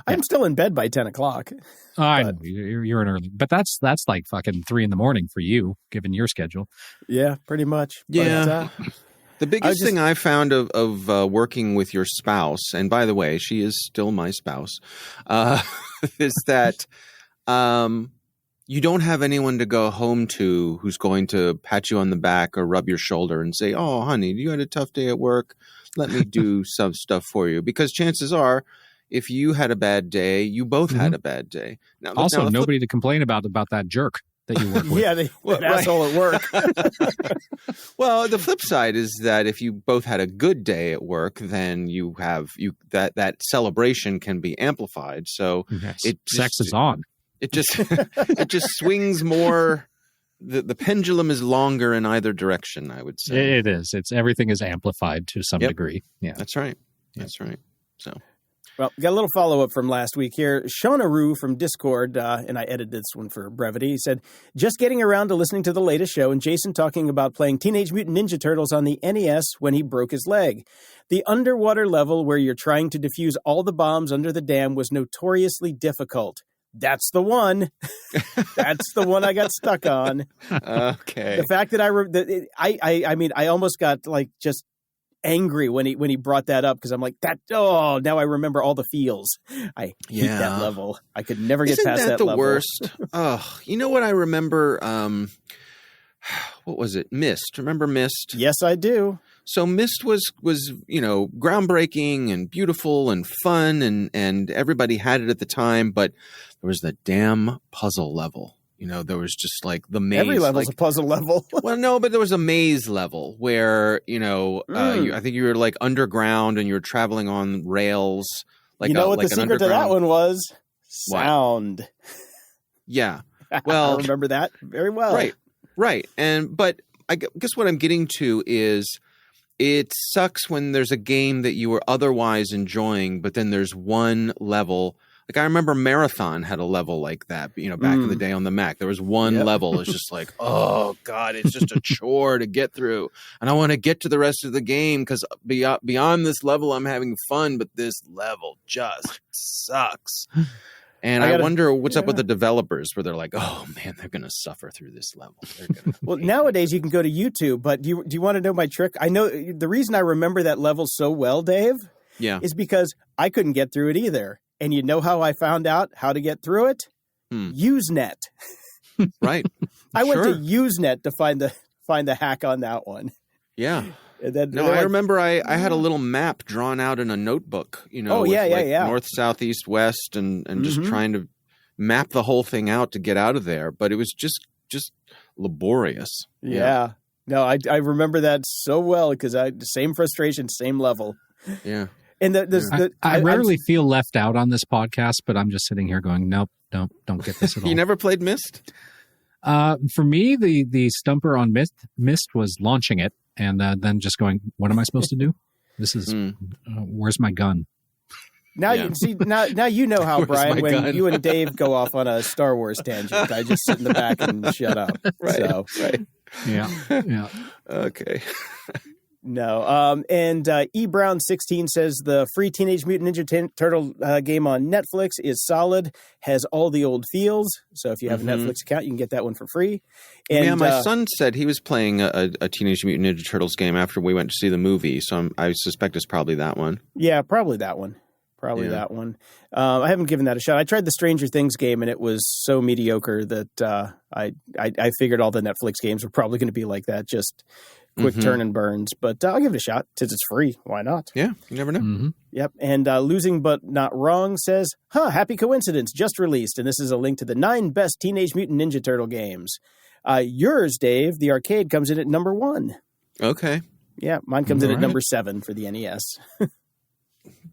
I'm still in bed by 10 o'clock. I know you're an early, but that's like fucking 3 a.m. for you, given your schedule. Yeah, pretty much. Yeah. But, the biggest thing I found of working with your spouse, and by the way, she is still my spouse, is that you don't have anyone to go home to who's going to pat you on the back or rub your shoulder and say, "Oh, honey, you had a tough day at work. Let me do some stuff for you." Because chances are, if you had a bad day, you both had a bad day. Now, also, nobody to complain about that jerk that you work with. Yeah, that asshole at work. Well, the flip side is that if you both had a good day at work, then you have that celebration can be amplified. So sex is on. It just swings more. The pendulum is longer in either direction, I would say. It is. Everything is amplified to some degree. Yeah, that's right. That's right. So. Well, got a little follow-up from last week here. Shauna Rue from Discord, and I edited this one for brevity, he said, just getting around to listening to the latest show and Jason talking about playing Teenage Mutant Ninja Turtles on the NES when he broke his leg. The underwater level where you're trying to defuse all the bombs under the dam was notoriously difficult. That's the one. That's the one I got stuck on. Okay. The fact that I mean, I almost got like just angry when he brought that up because I'm like now I remember all the feels. I hate that level. I could never get past that level. Isn't that the worst? Oh, you know what I remember? What was it? Myst. Remember Myst? Yes, I do. So Myst was groundbreaking and beautiful and fun and everybody had it at the time, but there was the damn puzzle level. There was just like the maze. Every level's a puzzle level. Well, no, but there was a maze level where, I think you were like underground and you were traveling on rails. Like what the secret to that one was? Sound. Yeah. Well, I remember that very well. Right. But I guess what I'm getting to is it sucks when there's a game that you were otherwise enjoying, but then there's one level. Like I remember Marathon had a level like that, back in the day on the Mac. There was one level. It's just like, oh God, it's just a chore to get through. And I want to get to the rest of the game because beyond this level, I'm having fun, but this level just sucks. And I wonder what's up with the developers where they're like, oh man, they're going to suffer through this level. Well, nowadays you can go to YouTube, but do you want to know my trick? I know the reason I remember that level so well, Dave, is because I couldn't get through it either. And you know how I found out how to get through it? Usenet. Right. I went to Usenet to find the hack on that one. Yeah. Then, I remember I had a little map drawn out in a notebook, north, south, east, west, and just trying to map the whole thing out to get out of there. But it was just laborious. Yeah. No, I remember that so well because same frustration, same level. Yeah. And I rarely feel left out on this podcast, but I'm just sitting here going, nope, don't get this at all. You never played Myst? For me, the stumper on Myst was launching it and then just going, what am I supposed to do? This is where's my gun? Now you see. Now you know how, Brian, when you and Dave go off on a Star Wars tangent, I just sit in the back and shut up. Right. So. Right. Yeah. Okay. No. And eBrown16 says the free Teenage Mutant Ninja Turtle game on Netflix is solid, has all the old feels. So if you have a Netflix account, you can get that one for free. And, my son said he was playing a Teenage Mutant Ninja Turtles game after we went to see the movie. So I suspect it's probably that one. Yeah, probably that one. That one. I haven't given that a shot. I tried the Stranger Things game, and it was so mediocre that I figured all the Netflix games were probably going to be like that, just quick turn and burns. But I'll give it a shot since it's free. Why not? Yeah, you never know. Yep. And Losing But Not Wrong says, happy coincidence, just released. And this is a link to the 9 best Teenage Mutant Ninja Turtle games. Yours, Dave, the arcade, comes in at number 1. Okay. Yeah, mine comes in at number 7 for the NES.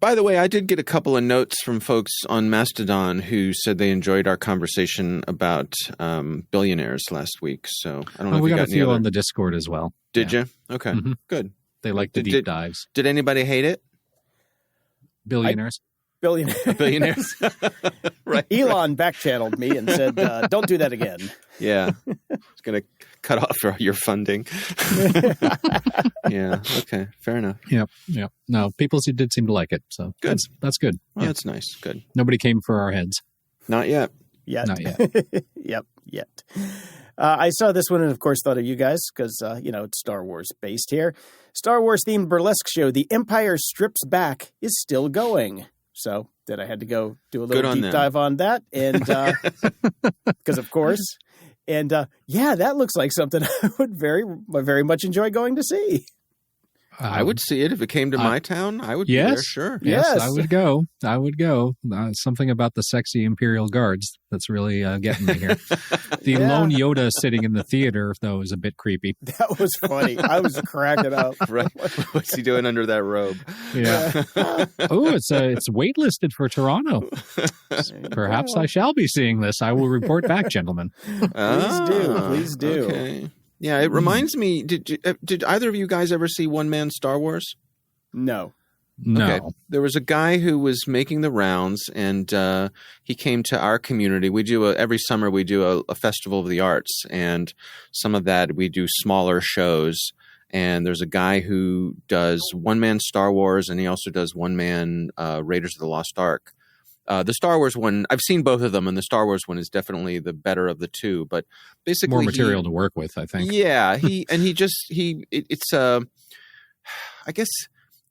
By the way, I did get a couple of notes from folks on Mastodon who said they enjoyed our conversation about billionaires last week. So I don't know if we you got a any few other... on the Discord as well. Did you? Okay, good. They like the deep dives. Did anybody hate it? Billionaires. Billionaires. Right. Elon back-channeled me and said, don't do that again. Yeah. It's going to cut off your funding. Yeah. Okay. Fair enough. Yep. No, people did seem to like it. So good. That's good. Well, that's nice. Good. Nobody came for our heads. Not yet. Not yet. Yet. I saw this one and, of course, thought of you guys because, it's Star Wars based here. Star Wars-themed burlesque show, The Empire Strips Back, is still going. So then I had to go do a little deep dive on that. And because, of course, and that looks like something I would very, very much enjoy going to see. I would see it if it came to my town. I would be there, sure. Yes, I would go. Something about the sexy Imperial Guards that's really getting me here. The lone Yoda sitting in the theater, though, is a bit creepy. That was funny. I was cracking up. Right. What's he doing under that robe? Yeah. Oh, it's waitlisted for Toronto. Perhaps I shall be seeing this. I will report back, gentlemen. Please do. Okay. Yeah, it reminds me. Did either of you guys ever see One Man Star Wars? No. Okay. There was a guy who was making the rounds, and he came to our community. We do every summer we do a festival of the arts, and some of that we do smaller shows. And there's a guy who does One Man Star Wars, and he also does One Man Raiders of the Lost Ark. The Star Wars one, I've seen both of them, and the Star Wars one is definitely the better of the two. But basically, more material to work with, I think. Yeah, I guess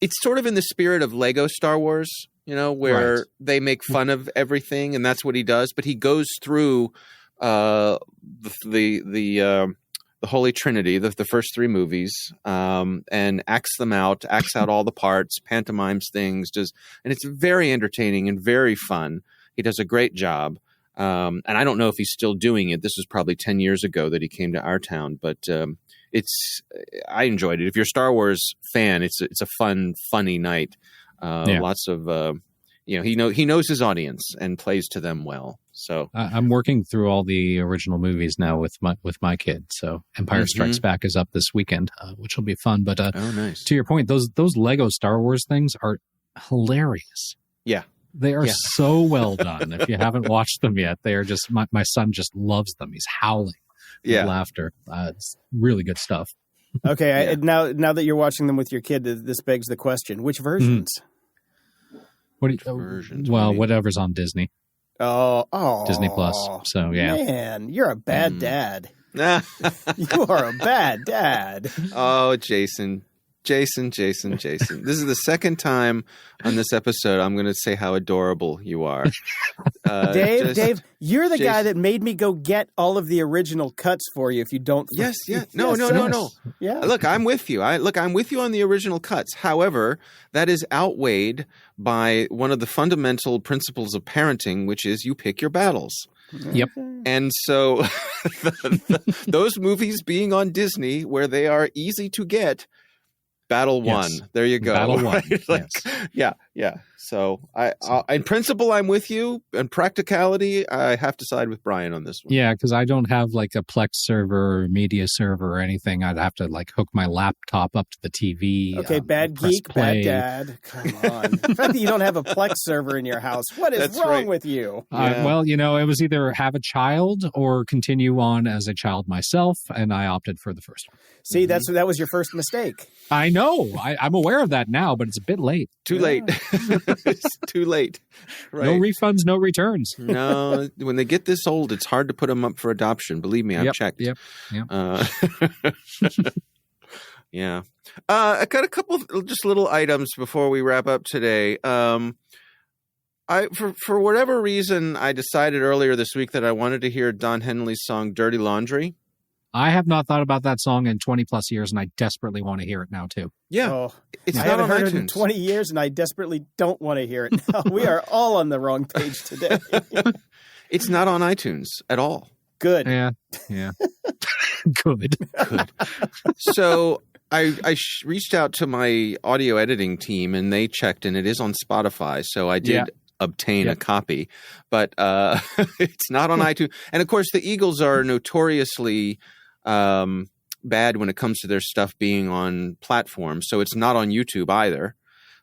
it's sort of in the spirit of Lego Star Wars, where they make fun of everything, and that's what he does. But he goes through the Holy Trinity, the first three movies, and acts out all the parts, pantomimes things, and it's very entertaining and very fun. He does a great job. And I don't know if he's still doing it. This was probably 10 years ago that he came to our town, but I enjoyed it. If you're a Star Wars fan, it's a fun, funny night. Lots of, he knows his audience and plays to them well. So I'm working through all the original movies now with my kid. So Empire Strikes Back is up this weekend, which will be fun. But nice. To your point, those Lego Star Wars things are hilarious. Yeah. They are so well done. If you haven't watched them yet, they are just my son just loves them. He's howling with laughter. It's really good stuff. Okay, now that you're watching them with your kid, this begs the question: which versions? Versions? Well, whatever's on Disney. Oh, Disney Plus. So yeah, man, you're a bad dad. You are a bad dad. Oh, Jason. This is the second time on this episode I'm going to say how adorable you are. Dave, you're the guy that made me go get all of the original cuts for you if you don't. Yes. No. Yeah. Look, I'm with you. I'm with you on the original cuts. However, that is outweighed by one of the fundamental principles of parenting, which is you pick your battles. Yep. And so those movies being on Disney where they are easy to get, Battle One. Yes. There you go. Battle One. Yeah. So in principle, I'm with you. In practicality, I have to side with Brian on this one. Yeah, because I don't have like a Plex server or media server or anything. I'd have to like hook my laptop up to the TV. Okay, bad geek, bad dad. Come on. The fact that you don't have a Plex server in your house, what is wrong with you? Well, it was either have a child or continue on as a child myself, and I opted for the first one. See, that was your first mistake. I know. I'm aware of that now, but it's a bit late. Too late. It's too late. Right. No refunds, no returns. No, when they get this old, it's hard to put them up for adoption. Believe me, I've checked. Yep. Yeah. I got a couple of just little items before we wrap up today. For whatever reason, I decided earlier this week that I wanted to hear Don Henley's song "Dirty Laundry." I have not thought about that song in 20 plus years, and I desperately want to hear it now too. Yeah, I haven't heard it in 20 years, and I desperately don't want to hear it now. We are all on the wrong page today. It's not on iTunes at all. Good. Yeah. Good. So reached out to my audio editing team, and they checked, and it is on Spotify. So I did obtain a copy, but it's not on iTunes. And of course, the Eagles are notoriously bad when it comes to their stuff being on platforms. So it's not on YouTube either.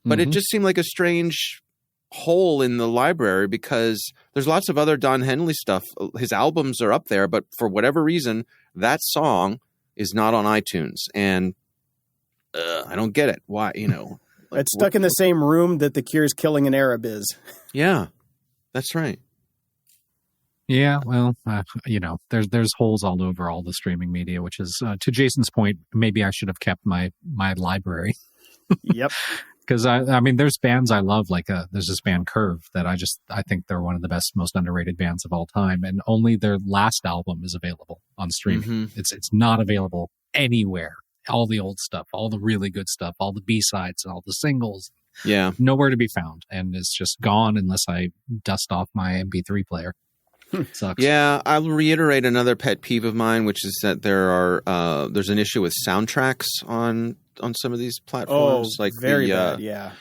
But it just seemed like a strange hole in the library because there's lots of other Don Henley stuff. His albums are up there, but for whatever reason, that song is not on iTunes. And I don't get it. Why, it's stuck in the same room that The Cure's Killing an Arab is. Yeah, that's right. Yeah, well, there's holes all over all the streaming media, which is, to Jason's point, maybe I should have kept my library. Yep. Because I mean, there's bands I love, like there's this band Curve that I think they're one of the best, most underrated bands of all time, and only their last album is available on streaming. It's not available anywhere. All the old stuff, all the really good stuff, all the B-sides, all the singles, nowhere to be found, and it's just gone unless I dust off my MP3 player. Sucks. Yeah, I'll reiterate another pet peeve of mine, which is that there's an issue with soundtracks on some of these platforms. Like very bad. Yeah.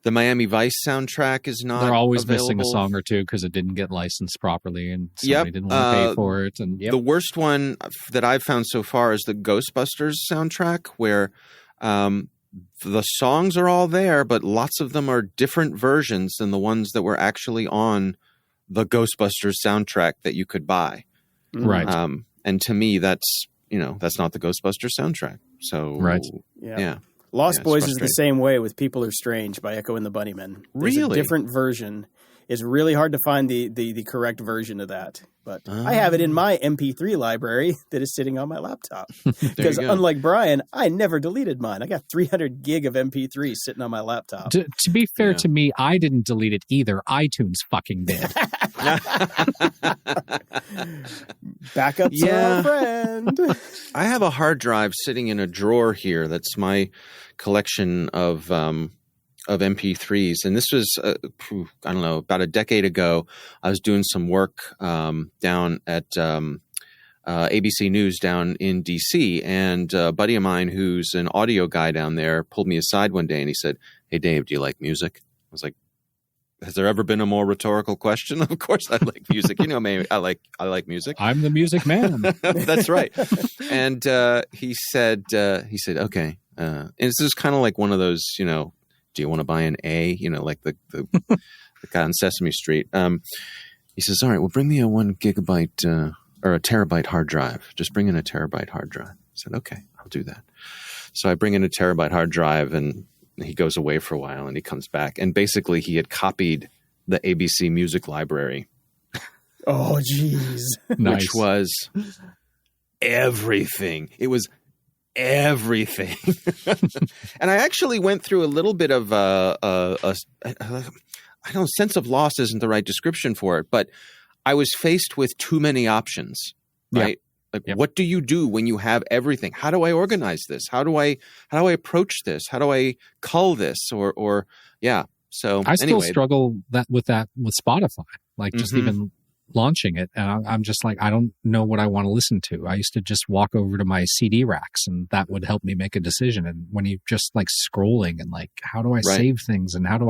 The Miami Vice soundtrack is not. They're always available. missing a song or two because it didn't get licensed properly, and somebody didn't want to pay for it. And the worst one that I've found so far is the Ghostbusters soundtrack, where the songs are all there, but lots of them are different versions than the ones that were actually on the Ghostbusters soundtrack that you could buy. Right. And to me, that's not the Ghostbusters soundtrack. So, yeah. Lost Boys is the same way with People Are Strange by Echo and the Bunnymen. There's a different version. It's really hard to find the correct version of that. But I have it in my MP3 library that is sitting on my laptop. Because unlike Brian, I never deleted mine. I got 300 gig of MP3 sitting on my laptop. To be fair to me, I didn't delete it either. iTunes fucking did. Backups are a friend. I have a hard drive sitting in a drawer here. That's my collection of MP3s. And this was, I don't know, about a decade ago. I was doing some work down at ABC News down in DC. And a buddy of mine who's an audio guy down there pulled me aside one day and he said, "Hey, Dave, do you like music?" I was like, has there ever been a more rhetorical question? Of course I like music. You know me, I like music. I'm the music man. That's right. And he said, okay. And this is kind of like one of those, do you want to buy an A? Like the guy on Sesame Street. He says, all right, well, bring me a 1 gigabyte or a terabyte hard drive. Just bring in a terabyte hard drive. I said, okay, I'll do that. So I bring in a terabyte hard drive, and he goes away for a while, and he comes back. And basically, he had copied the ABC Music Library. Oh, geez. Nice. Which was everything. It was everything. And I actually went through a little bit of I don't know, sense of loss isn't the right description for it, but I was faced with too many options, right? What do you do when you have everything? How do I organize this? How do I approach this? How do I cull this? Or So I still struggle with Spotify, like just even launching it. And I'm just like, I don't know what I want to listen to. I used to just walk over to my CD racks and that would help me make a decision. And when you just like scrolling and like, how do I save things? And how do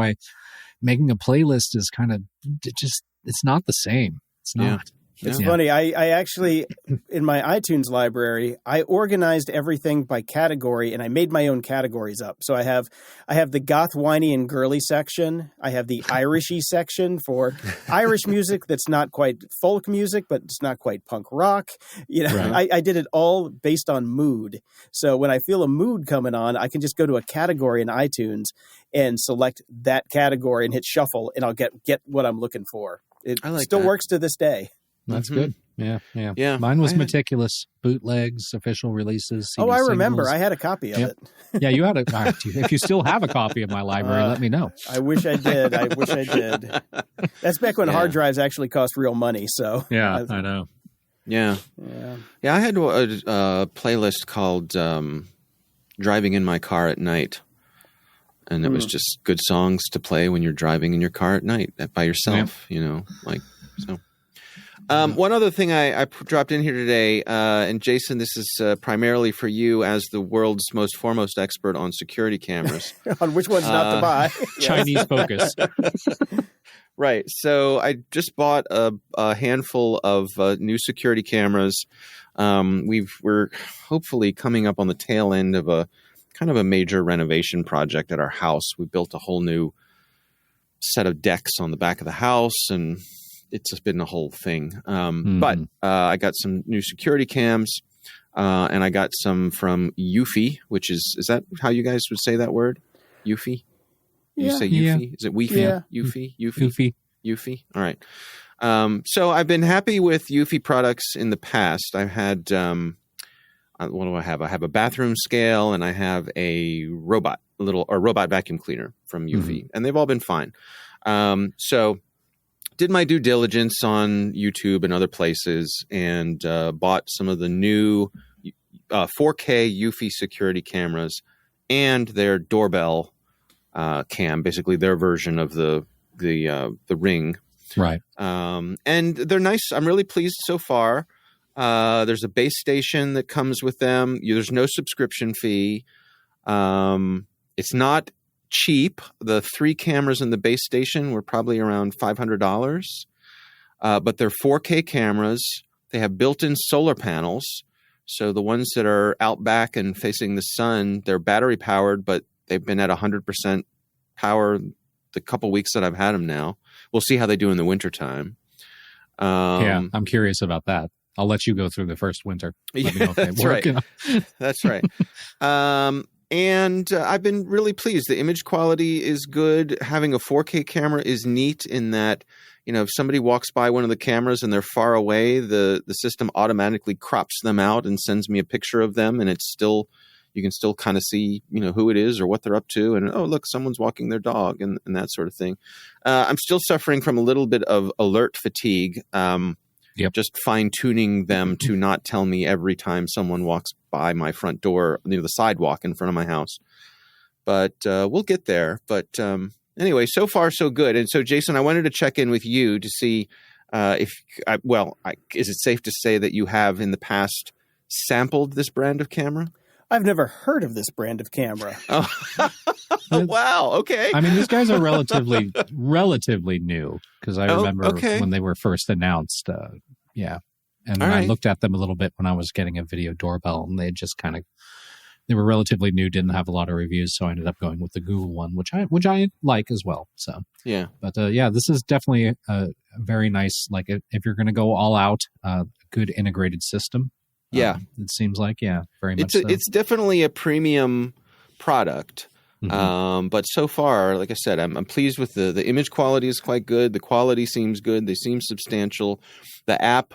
making a playlist is kind of it's not the same. It's not. It's funny. I actually, in my iTunes library, I organized everything by category, and I made my own categories up. So I have the goth, whiny, and girly section. I have the Irishy section for Irish music that's not quite folk music, but it's not quite punk rock. I did it all based on mood. So when I feel a mood coming on, I can just go to a category in iTunes and select that category and hit shuffle, and I'll get what I'm looking for. It still works to this day. That's good. Yeah. Mine was meticulous. Bootlegs, official releases. CD I remember. singles. I had a copy of it. Yeah, you had it. If you still have a copy of my library, let me know. I wish I did. That's back when hard drives actually cost real money. So I know. Yeah. I had a playlist called "Driving in My Car at Night," and it was just good songs to play when you're driving in your car at night by yourself. So. One other thing I dropped in here today, and Jason, this is primarily for you as the world's most foremost expert on security cameras. On which one's not to buy. Chinese focus. Right. So I just bought a handful of new security cameras. We're hopefully coming up on the tail end of a kind of a major renovation project at our house. We built a whole new set of decks on the back of the house, and it's just been a whole thing. But I got some new security cams, and I got some from Eufy, which is that how you guys would say that word? Eufy? You say Eufy? Yeah. Is it Wi-Fi? Yeah. Eufy. All right. So I've been happy with Eufy products in the past. I've had, what do I have? I have a bathroom scale, and I have a robot vacuum cleaner from Eufy, and they've all been fine. So did my due diligence on YouTube and other places, and bought some of the new 4K Eufy security cameras and their doorbell cam, basically their version of the Ring. Right. And they're nice. I'm really pleased so far. There's a base station that comes with them. There's no subscription fee. It's not cheap. The 3 cameras in the base station were probably around $500. But they're 4K cameras. They have built-in solar panels. So the ones that are out back and facing the sun, they're battery powered, but they've been at 100% power the couple weeks that I've had them now. We'll see how they do in the wintertime. Yeah, I'm curious about that. I'll let you go through the first winter. Let me know if they work. Right. That's right. And I've been really pleased. The image quality is good. Having a 4K camera is neat in that, if somebody walks by one of the cameras and they're far away, the system automatically crops them out and sends me a picture of them, and you can still kind of see, who it is or what they're up to. And, oh, look, someone's walking their dog and that sort of thing. I'm still suffering from a little bit of alert fatigue. Just fine-tuning them to not tell me every time someone walks by my front door, the sidewalk in front of my house. But we'll get there. But anyway, so far, so good. And so, Jason, I wanted to check in with you to see is it safe to say that you have in the past sampled this brand of camera? I've never heard of this brand of camera. Oh. Wow. Okay. I mean, these guys are relatively new, because I remember when they were first announced. And I looked at them a little bit when I was getting a video doorbell, and they just they were relatively new, didn't have a lot of reviews, so I ended up going with the Google one, which I like as well. So yeah, but this is definitely a very nice, like if you're going to go all out, good integrated system. Yeah, it seems like very much. It's definitely a premium product, but so far, like I said, I'm pleased with the image quality is quite good. The quality seems good. They seem substantial. The app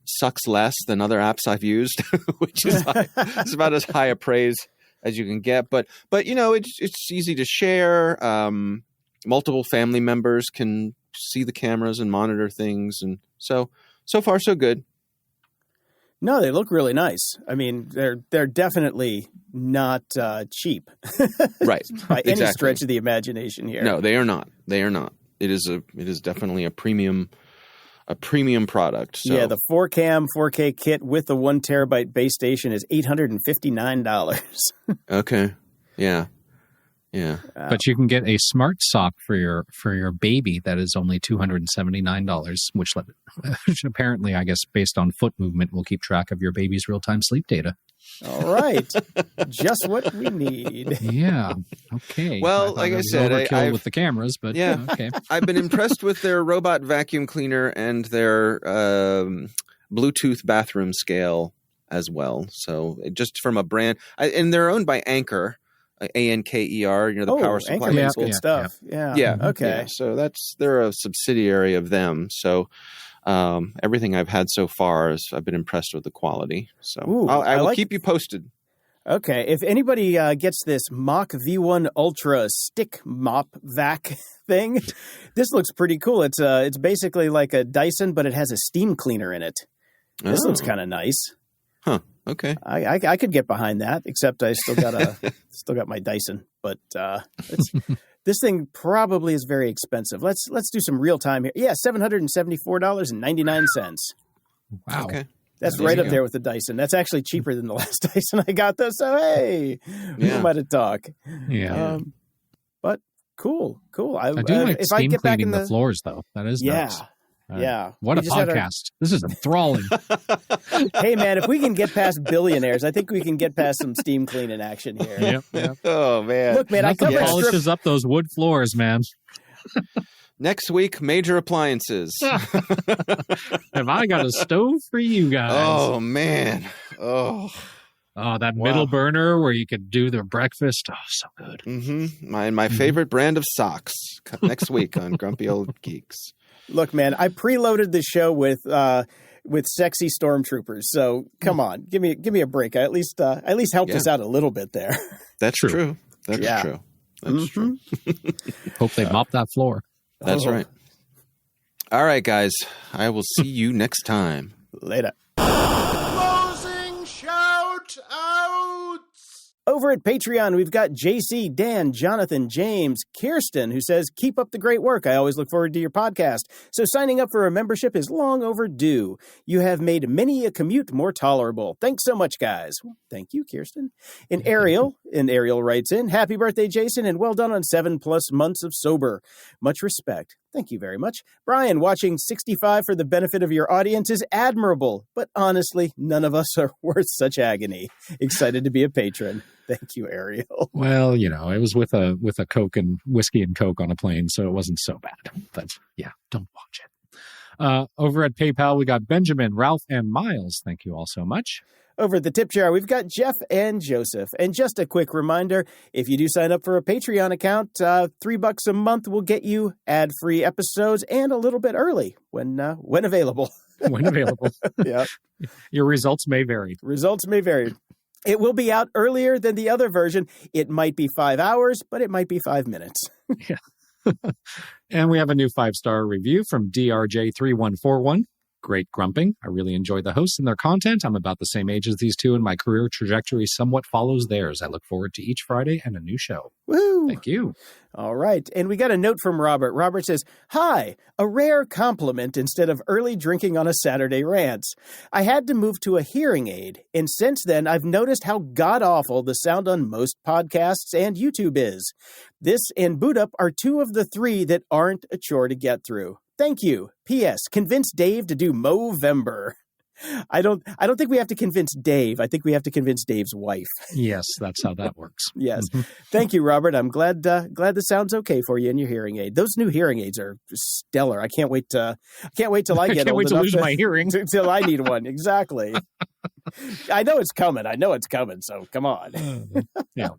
sucks less than other apps I've used, which is it's about as high a praise as you can get. But it's easy to share. Multiple family members can see the cameras and monitor things, and so far, so good. No, they look really nice. I mean, they're definitely not cheap, right? By any stretch of the imagination here. No, they are not. They are not. It is definitely a premium product. So. Yeah, the 4K kit with the 1 terabyte base station is $859. Okay. Yeah. Yeah. But you can get a smart sock for your baby that is only $279, which apparently, I guess, based on foot movement, will keep track of your baby's real-time sleep data. All right. Just what we need. Yeah. Okay. Well, like I said, I've with the cameras, but okay. I've been impressed with their robot vacuum cleaner and their Bluetooth bathroom scale as well. So just from a brand, and they're owned by Anker. Anker, the power supply. Anker makes good stuff. Yeah. Okay. Yeah. So they're a subsidiary of them. So everything I've had so far I've been impressed with the quality. So I will keep you posted. Okay. If anybody gets this Mach V1 Ultra stick mop vac thing, this looks pretty cool. It's basically like a Dyson, but it has a steam cleaner in it. This looks kind of nice. Huh. Okay. I could get behind that, except I still got my Dyson. But This thing probably is very expensive. Let's do some real time here. Yeah, $774.99. Wow. Okay. That's right up there with the Dyson. That's actually cheaper than the last Dyson I got, though. So, hey, who am I to talk? Yeah. But cool. I do like if steam I get back cleaning in the floors, though. That is nice. Yeah. What a podcast. This is enthralling. Hey, man, if we can get past billionaires, I think we can get past some steam cleaning action here. Yep. Oh, man. Look, man, Nothing polishes up those wood floors, man. Next week, major appliances. Have I got a stove for you guys? Oh, man. Oh, that middle burner where you could do the breakfast. Oh, so good. Mm-hmm. My favorite brand of socks. Next week on Grumpy Old Geeks. Look, man, I preloaded the show with sexy stormtroopers. So come on, give me a break. I at least helped us out a little bit there. That's true. That's true. That's true. Hope they mop that floor. That's right. All right, guys. I will see you next time. Later. Closing shout outs. Over at Patreon, we've got JC, Dan, Jonathan, James, Kirsten, who says, keep up the great work. I always look forward to your podcast. So signing up for a membership is long overdue. You have made many a commute more tolerable. Thanks so much, guys. Well, thank you, Kirsten. And Ariel writes in, happy birthday, Jason, and well done on 7+ months of sober. Much respect. Thank you very much. Brian, watching 65 for the benefit of your audience is admirable, but honestly, none of us are worth such agony. Excited to be a patron. Thank you, Ariel. Well, it was with a Coke and whiskey and Coke on a plane, so it wasn't so bad. But yeah, don't watch it. Over at PayPal, we got Benjamin, Ralph, and Miles. Thank you all so much. Over at the tip jar, we've got Jeff and Joseph. And just a quick reminder, if you do sign up for a Patreon account, $3 a month will get you ad-free episodes and a little bit early when available. When available. Yeah. Your results may vary. It will be out earlier than the other version. It might be 5 hours, but it might be 5 minutes. Yeah. And we have a new 5-star review from DRJ3141. Great grumping. I really enjoy the hosts and their content. I'm about the same age as these two, and my career trajectory somewhat follows theirs. I look forward to each Friday and a new show. Woo! Thank you. All right. And we got a note from Robert. Robert says, hi, a rare compliment instead of early drinking on a Saturday rants. I had to move to a hearing aid, and since then I've noticed how god-awful the sound on most podcasts and YouTube is. This and Boot Up are 2 of the 3 that aren't a chore to get through. Thank you. P.S. Convince Dave to do Movember. I don't think we have to convince Dave. I think we have to convince Dave's wife. Yes, that's how that works. Yes. Thank you, Robert. I'm glad this sounds okay for you and your hearing aid. Those new hearing aids are stellar. I can't wait till I get old enough. I can't wait to lose my hearing until I need one. Exactly. I know it's coming. So come on. Yeah.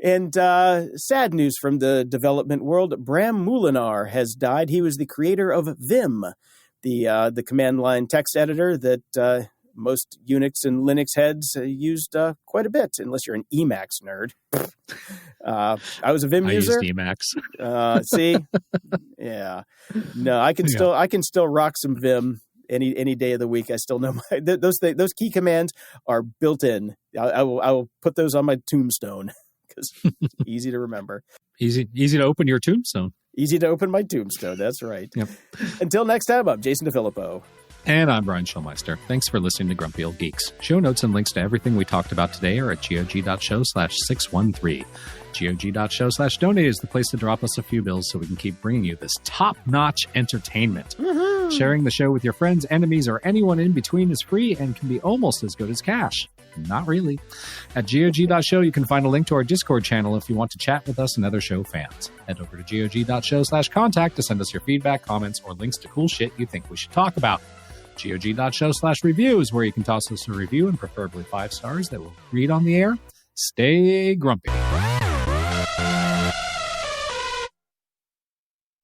And sad news from the development world, Bram Moulinar has died. He was the creator of Vim, the command line text editor that most Unix and Linux heads used quite a bit, unless you're an Emacs nerd. I was a Vim user. I used Emacs. See? Yeah. No, I can still rock some Vim any day of the week. I still know those key commands are built in. I will put those on my tombstone. Because easy to remember. Easy to open your tombstone. Easy to open my tombstone. That's right. Yep. Until next time, I'm Jason DeFilippo. And I'm Brian Schulmeister. Thanks for listening to Grumpy Old Geeks. Show notes and links to everything we talked about today are at gog.show/613. gog.show/donate is the place to drop us a few bills so we can keep bringing you this top-notch entertainment. Mm-hmm. Sharing the show with your friends, enemies, or anyone in between is free and can be almost as good as cash. Not really. At gog.show, you can find a link to our Discord channel if you want to chat with us and other show fans. Head over to gog.show/contact to send us your feedback, comments, or links to cool shit you think we should talk about. gog.show/review is where you can toss us a review and preferably 5 stars that we'll read on the air. Stay grumpy.